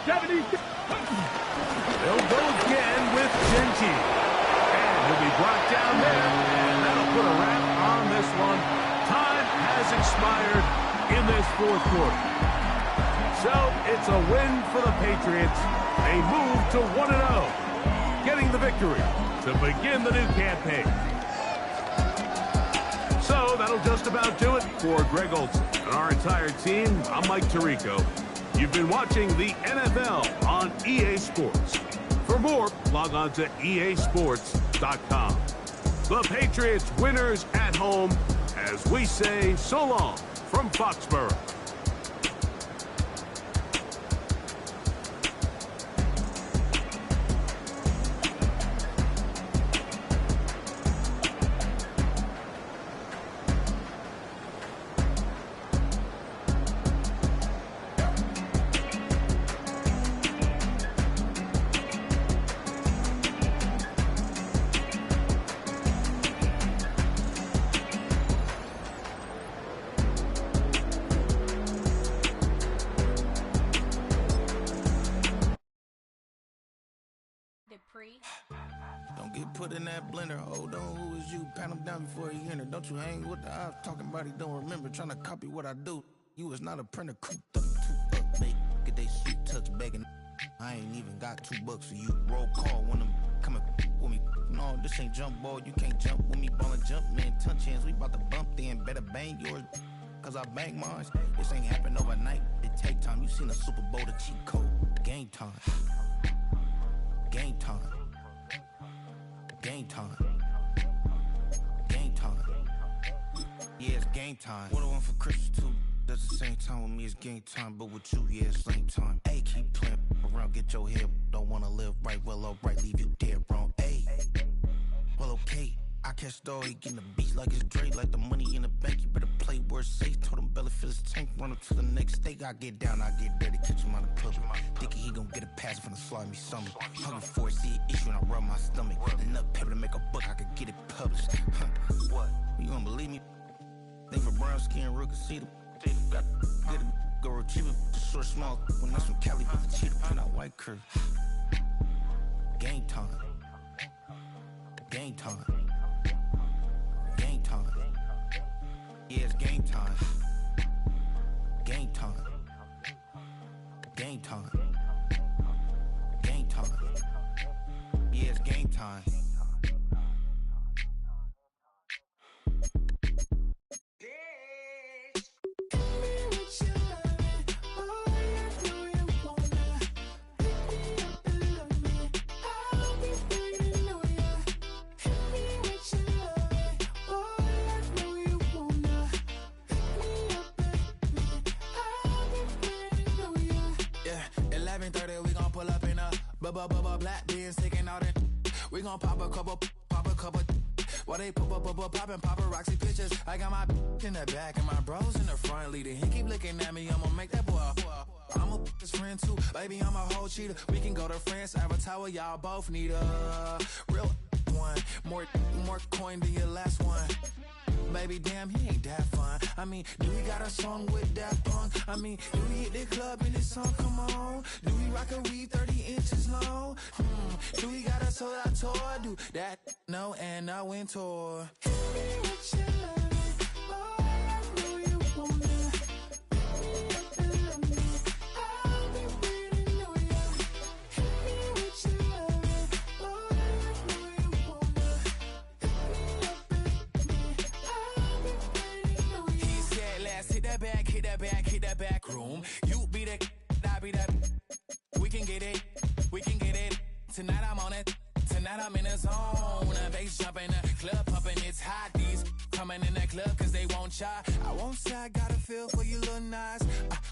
70. They'll go again with Genty. He'll be brought down there, and that'll put a wrap on this one. Time has expired in this 4th quarter. So it's a win for the Patriots. They move to 1-0, getting the victory to begin the new campaign. So that'll just about do it for Greg Olsen and our entire team. I'm Mike Tirico. You've been watching the NFL on EA Sports. For more, log on to easports.com. The Patriots winners at home as we say so long from Foxborough. Don't get put in that blender. Hold on, who is you? Pat him down before he enter. Don't you hang with the ops talking about he don't remember. Trying to copy what I do. You is not a printer. Cooped up, too up, mate. Get they suit touch begging. I ain't even got $2 for you. Roll call when them coming with me. No, this ain't jump ball. You can't jump with me. Ballin' jump, man. Touch hands. We about to bump then. Better bang yours. Cause I bang mine. This ain't happen overnight. It take time. You seen a Super Bowl, the cheat code. Game time. Game time. Game time. Game time. Yeah, it's game time. What I want for Christmas too. That's the same time with me, it's game time. But with you, yeah, it's same time. Hey, keep playing around, get your head. Don't wanna live right, well, alright, leave you dead wrong. Hey, well, okay. I catch the dog, he getting the beat like it's Dre, like the money in the bank. You better play where it's safe. Told him Bella fill his tank, run up to the next state. I get down, I get dirty, catch him on the public. Thinking he gon' get a pass from the slime me something. Hungry for it, see an issue and I rub my stomach. Enough paper to make a book, I could get it published. What? You don't believe me? Think for brown skin, real can see them. Got to get it, go retrieve it, just short, small. When that's from Cali with the cheetah print out white curve. Game time. Game time. Game time. Yeah, it's game time. Game time. Game time. Game time. Yeah, it's game time. Black beans taking out it. We gon' pop a couple. While they poppin' paparazzi pictures. I got my in the back and my bros in the front leading. He keep looking at me, I'ma make that boy. I'm a his friend too, baby, I'm a whole cheater. We can go to France, Avatar, y'all both need a real one. More coin than your last one. Baby, damn, he ain't that fun. I mean, do we got a song with that punk? I mean, do we hit the club in this song? Come on. Do we rock a weed 30 inches long? Do we got a sold out tour? Do that? No, and no win tour. Hit that back room. You be the, I be that. We can get it. Tonight I'm on it. Tonight I'm in the zone. Bass jumping, club pumping, it's hot. These coming in the club cause they won't try. I won't say I got a feel for your little nice,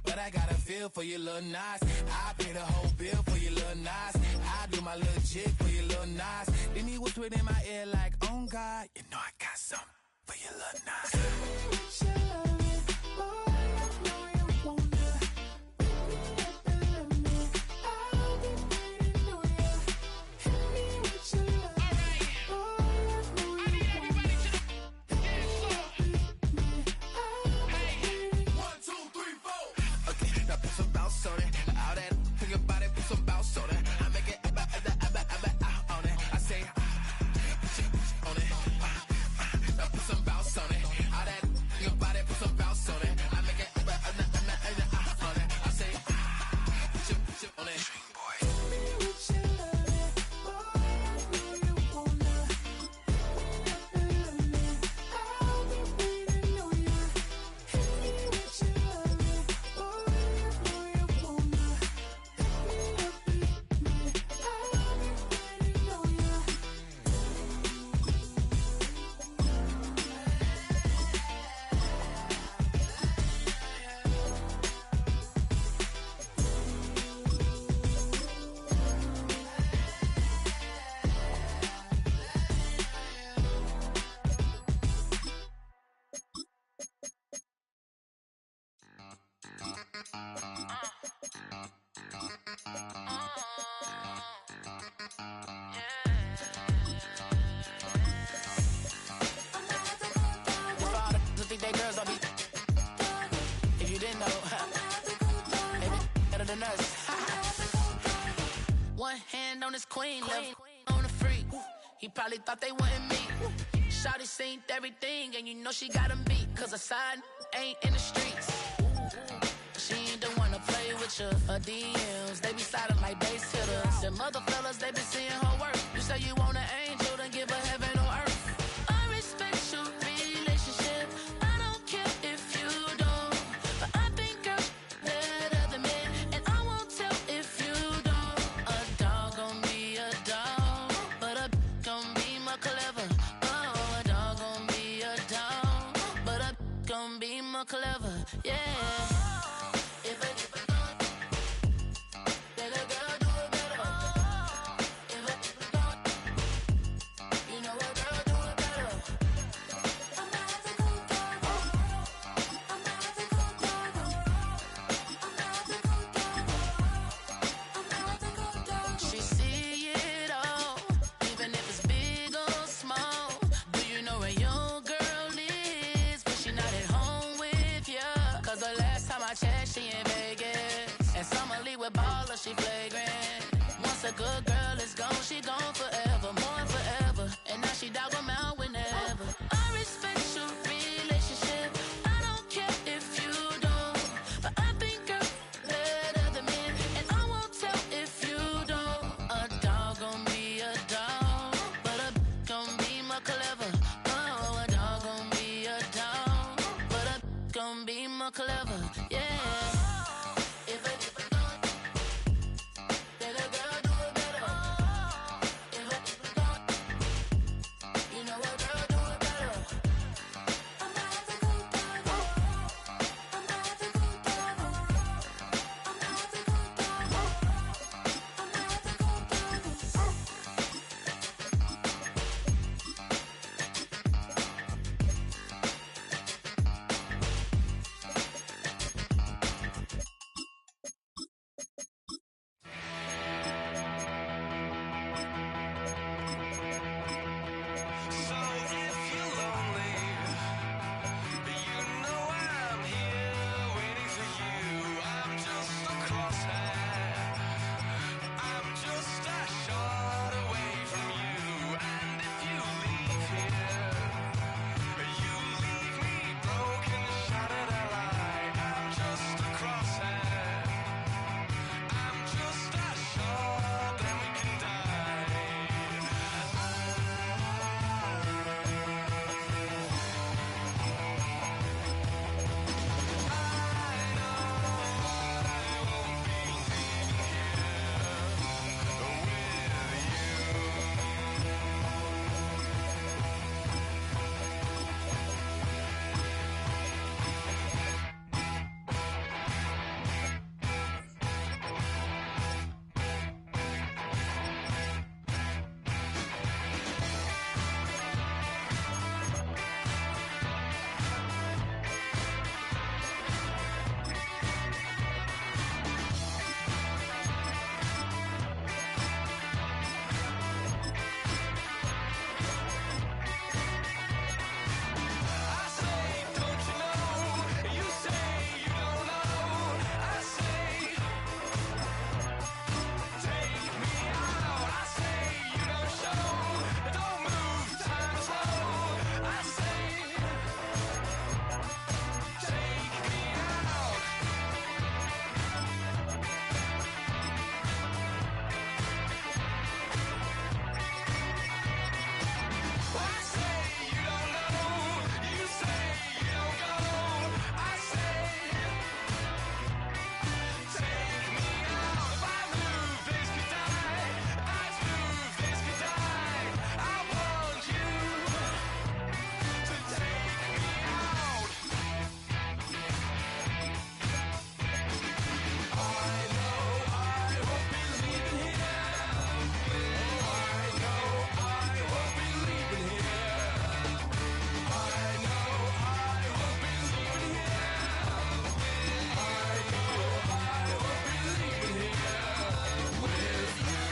but I got a feel for your little nice. I pay the whole bill for your little nice. I do my little jig for your little nice. Then he whispered in my ear like, oh God, you know I got something for your little nice. One hand on his queen, left on the freak. He probably thought they wanted me. Shawty seen everything, and you know she got him beat. Cause her side ain't in the streets. She ain't the one to play with you. Her DMs, they be sliding like base hitters. And mother fellas, they be seeing her work. You say you want an angel, then give her heaven on earth. I respect your relationship. I don't care if you don't. But I think girls better than men. And I won't tell if you don't. A dog gon' be a dog, but a gon' be more clever. Oh, a dog gon' be a dog, but a gon' be more clever. Yeah. Cause the last clever, yeah. If a then a girl do it better. If a you know a girl do it better. I'm not the good dog. I'm not the good dog. I'm not the good dog. I'm not the good dog. So if you're lonely, you know I'm here waiting for you. I'm just a crosshair. I'm just a shot away from you. And if you leave here, you leave me broken, shattered alive. I'm just a crosshair. I'm just a shot, then we can die. I say, don't you know? You say you don't know. I say, take me out. I say you don't show. Don't move, time is low. I say, take me out. I say you don't know. You say you don't go. I say, take me out. If I move, this could die. If I move, this could die. I want you to take me out. I know I won't be leaving here. I know I won't be leaving here. I know I won't be leaving here. I know I won't be leaving here with you.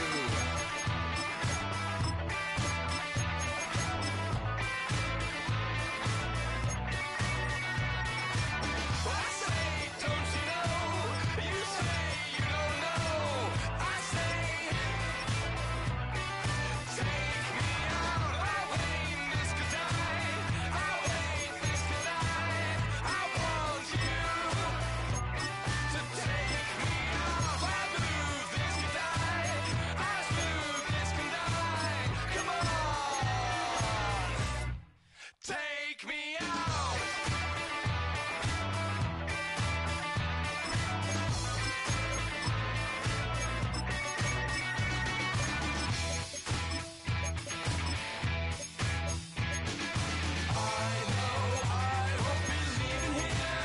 I say, don't you know? You say you don't know. I say, take me out. I wait, this could die. I wait, this could die. I want you to take me out. I move, this could die. I move, this can die. Come on, take me out. I know I won't be leaving here.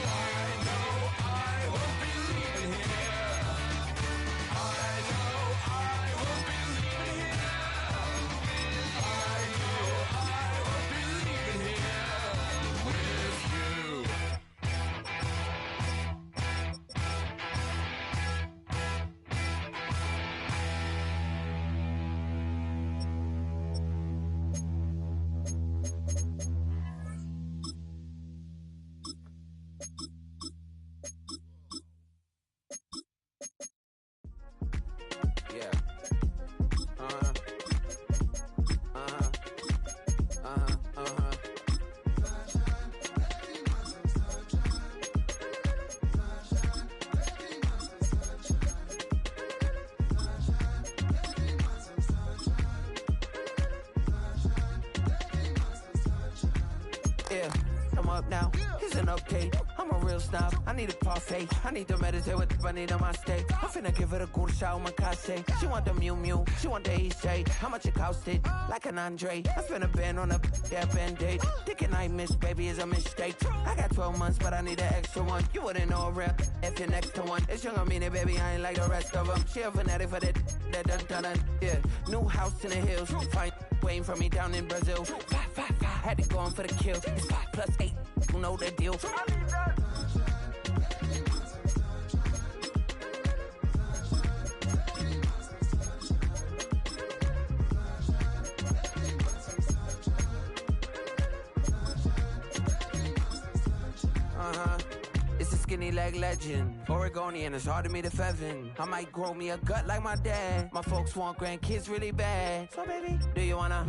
I know I won't be leaving here. I know I won't be leaving here. I know I won't be leaving here with you. Yeah. Uh-huh. Uh-huh. Uh-huh. Uh-huh. Yeah, come up now. Here's an update. I'm a real snob. I need a parfait. I need to meditate with the bunny on my stay. I'm finna give her a good shot on my casse. She want the Mew Mew. She want the EJ. How much it costed? Like an Andre. I spent a band on a that band-aid. Thinking I miss, baby, is a mistake. I got 12 months, but I need an extra one. You wouldn't know a rep if you're next to one. It's young, I mean it, baby, I ain't like the rest of them. She a fanatic for that dun. Yeah, new house in the hills. Fine, waiting for me down in Brazil. 5, had to go on for the kill. It's 5 plus 8, you know the deal. It's a skinny leg legend. Oregonian, it's hard to meet a Fevin. I might grow me a gut like my dad. My folks want grandkids really bad. So baby, do you wanna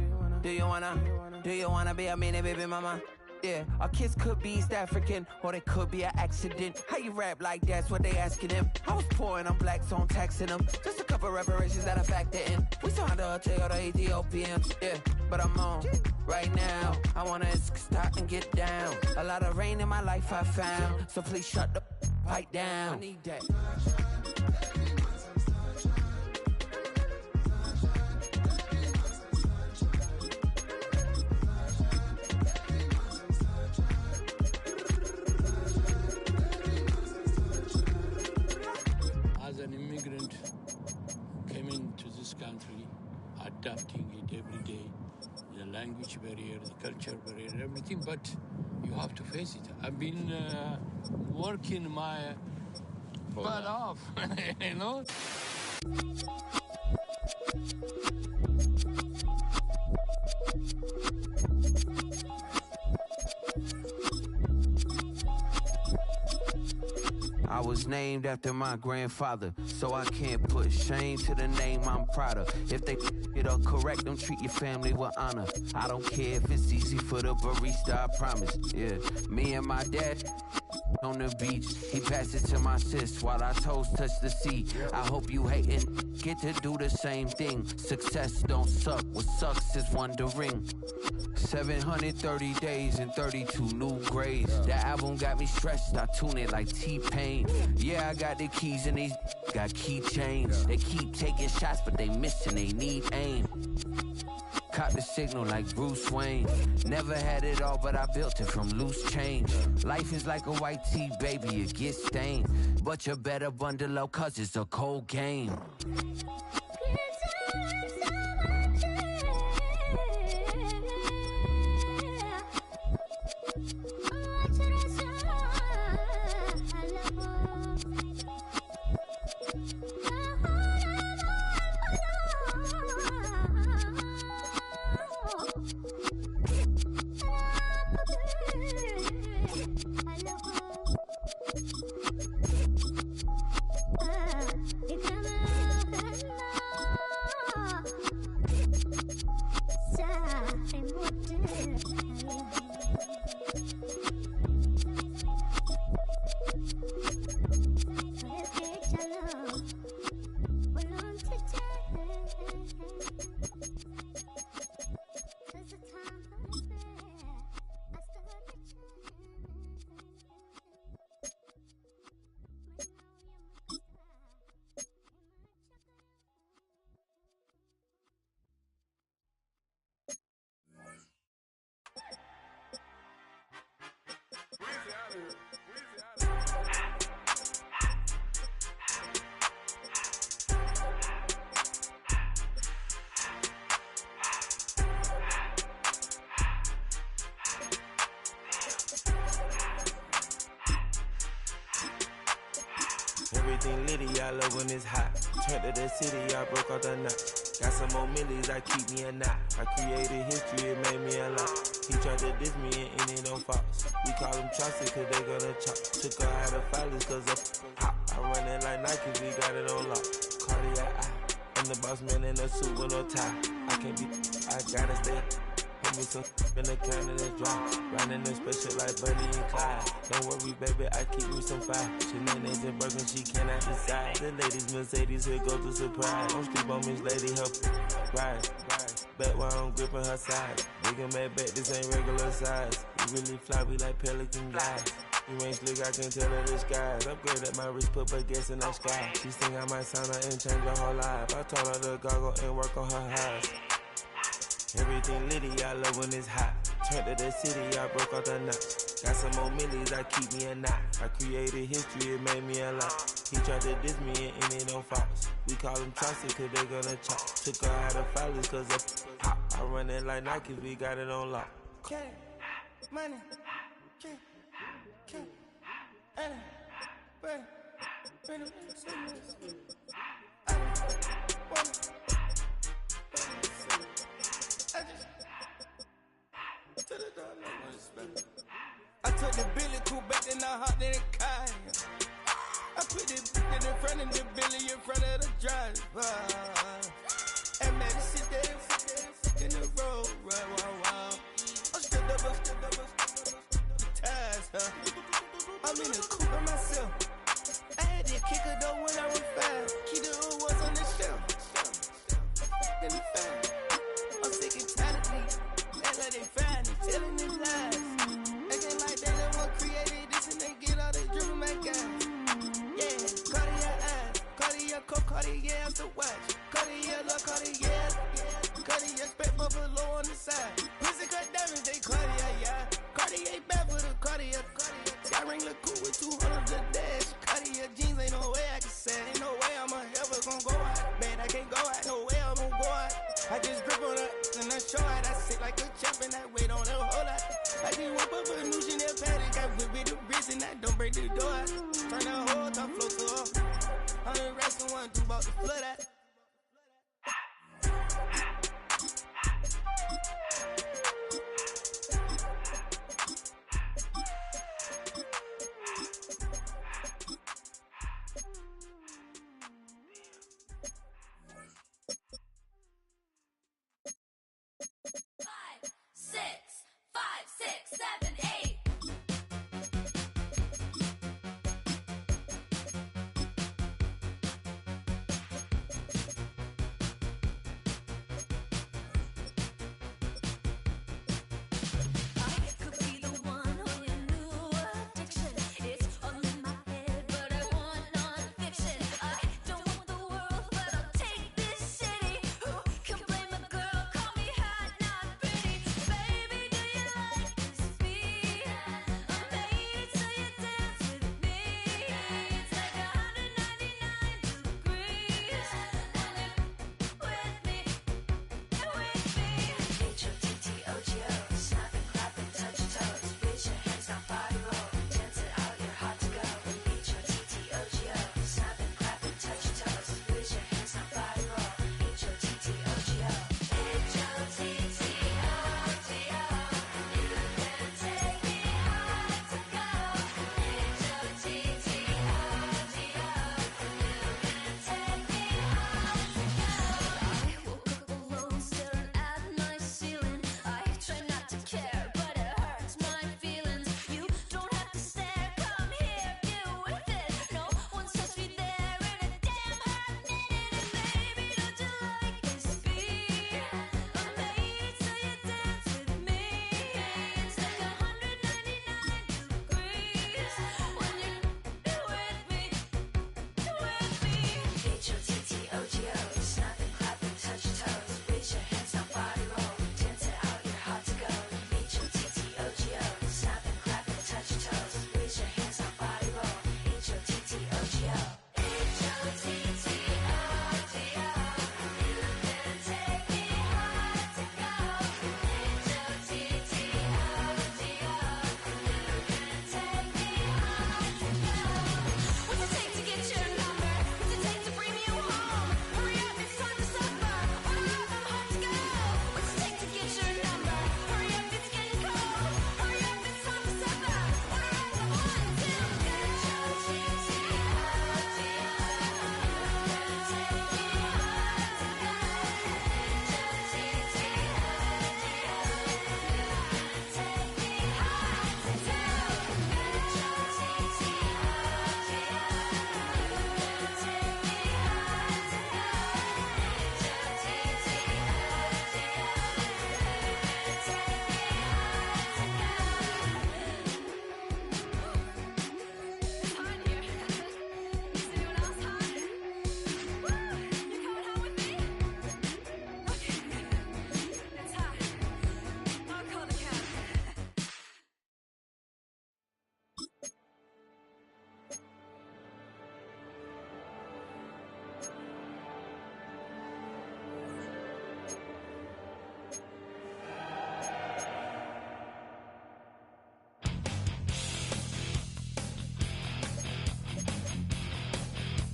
be a mini baby mama? Yeah, our kids could be East African, or they could be an accident. How you rap like that's what they asking him. I was poor and I'm black, so I'm taxing them. Just a couple reparations that I factor in. We saw the Toyota Ethiopians, yeah, but I'm on right now. I wanna stop and get down. A lot of rain in my life I found, so please shut the pipe down. I need that. As an immigrant, came into this country, adapting it every day, the language barrier, the culture barrier, everything, but you have to face it. I've been working my butt off, you know? I was named after my grandfather, so I can't put shame to the name I'm proud of. If they it up correct, don't treat your family with honor. I don't care if it's easy for the barista, I promise. Yeah, me and my dad on the beach, he passed it to my sis while our toes touch the sea. I hope you hatin', get to do the same thing. Success don't suck, what sucks is wondering. 730 days and 32 new grades. That album got me stressed, I tune it like T-Pain. Yeah, I got the keys and these got keychains. They keep taking shots, but they missing, they need aim. Caught the signal like Bruce Wayne. Never had it all, but I built it from loose change. Life is like a white tee, baby, it gets stained. But you better bundle up, cause it's a cold game. Everything litty, I love when it's hot. Turned to the city, I broke out the knot. Got some more millies, I keep me a knot. I created history, it made me a lot. He tried to diss me and it on Fox. We call him Chaucer, cause they gonna chop. Took her out of filers, cause of hot. I run it like Nike, we got it on lock. Cardiac eye. I'm the boss man in a suit with no tie. I can't be, I gotta stay. Put me some in the can and it's dry. Riding in special like Bunny and Clyde. Don't worry, baby, I keep me some fire. Shenanigans and Birkin, she cannot decide. The ladies, Mercedes, here go to surprise. Don't sleep on Miss Lady, help ride. back while I'm gripping her side. Nigga mad back, this ain't regular size. You really fly, we like pelican guys. You ain't slick, I can tell her the skies. Upgrade at my wrist, put her gas in the sky. She think I might sign her and change her whole life. I told her to goggle and work on her highs. Everything litty, I love when it's hot. Turned to the city, I broke out the notch. Got some more millies, I keep me a knot. I created history, it made me a lot. He tried to diss me and it don't fox. We call him Chaucer cause they gonna chop. Took her out of flowers cause of pop. I run it like Nike, we got it on lock. Cash, money, cash, money, money. I took the Billy cool back and I hopped in the car. I put the in front of the Billy in front of the driver. And man, sit there in the road, right, wow. I'm still double, ties, huh? I'm in the coupe by myself. I had to kick her though when I was 5. Keep the old ones on the shelf. In the fan. I'm sick and tired of me. Act like they find it, telling their lies. Acting like they the one created this and they get all they driven my guys. Yeah, Cartier eyes, Cartier coat, Cartier has to watch. Cartier look, Cartier, Cartier spec buffalo on the side. Pussy cut diamonds, they Cartier, yeah. Cartier bad for the Cartier. I ring the cool with 200 the dash. Cartier jeans, ain't no way I can say. Ain't no way I'm ever gonna go out. Man, I can't go out, no way I'm gonna go out. I just grip on her and I show out. I sit like a champ and I wait on her whole lot. I just whip up a new Chanel paddock. I whip with the wrist and I don't break the door out. Turn the whole top floor to off. I'm the rest of one, two about to flood out.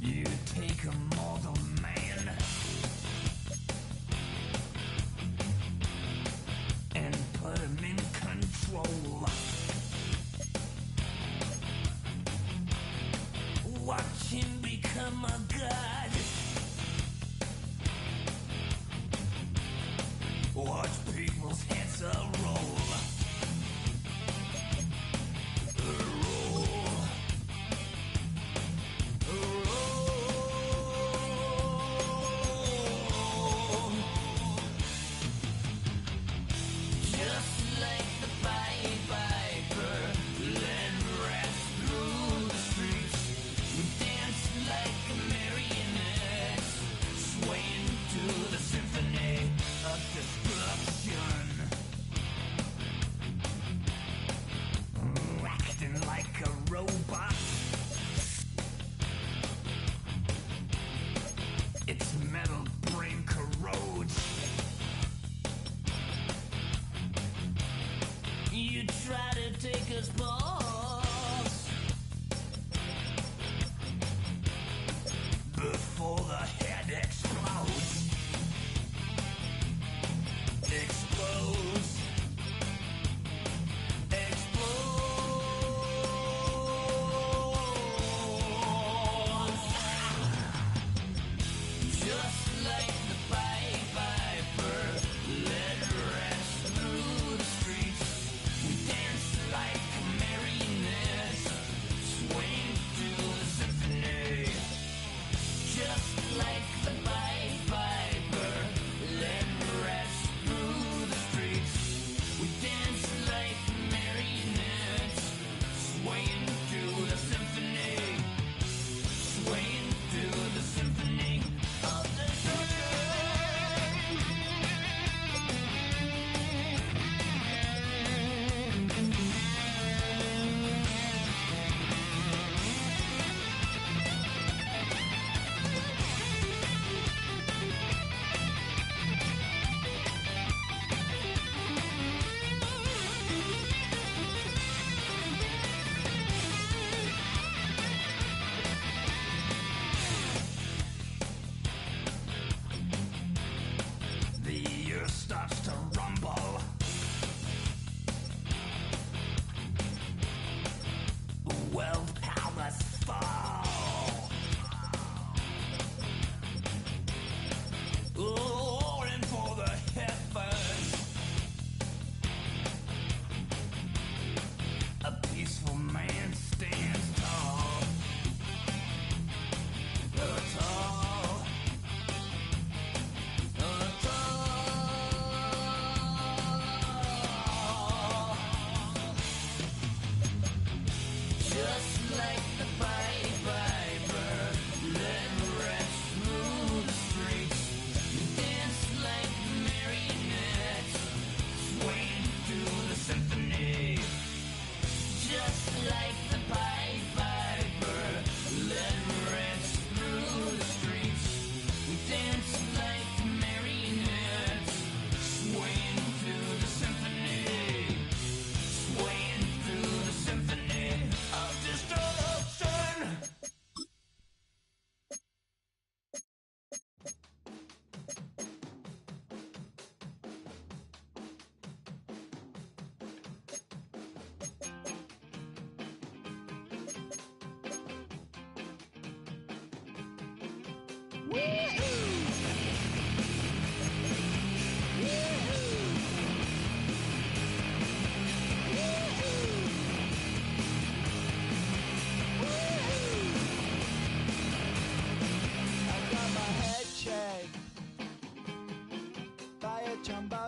You take a mortal man and put him in control. Watch him become a god. Watch people's heads roll. Its metal brain corrodes. You try to take us balls before the head explodes. Explodes. Just like the Pied Piper, led rats through the streets. We dance like marionettes, swing to the symphony. Just like the Pied Piper, led rats through the streets. We dance like marionettes, swaying to the symphony. Swaying to the symphony of the earth starts to rumble. World powers fall. Roaring for the heavens. A peaceful man stands tall. Tall. Just like the Pied Piper, led rats through the streets. You dance like marionettes, swaying to the symphony. Just like the Pied Piper, led rats through the streets. We dance like marionettes, swaying to the symphony. Swaying through the symphony of destruction. Chamba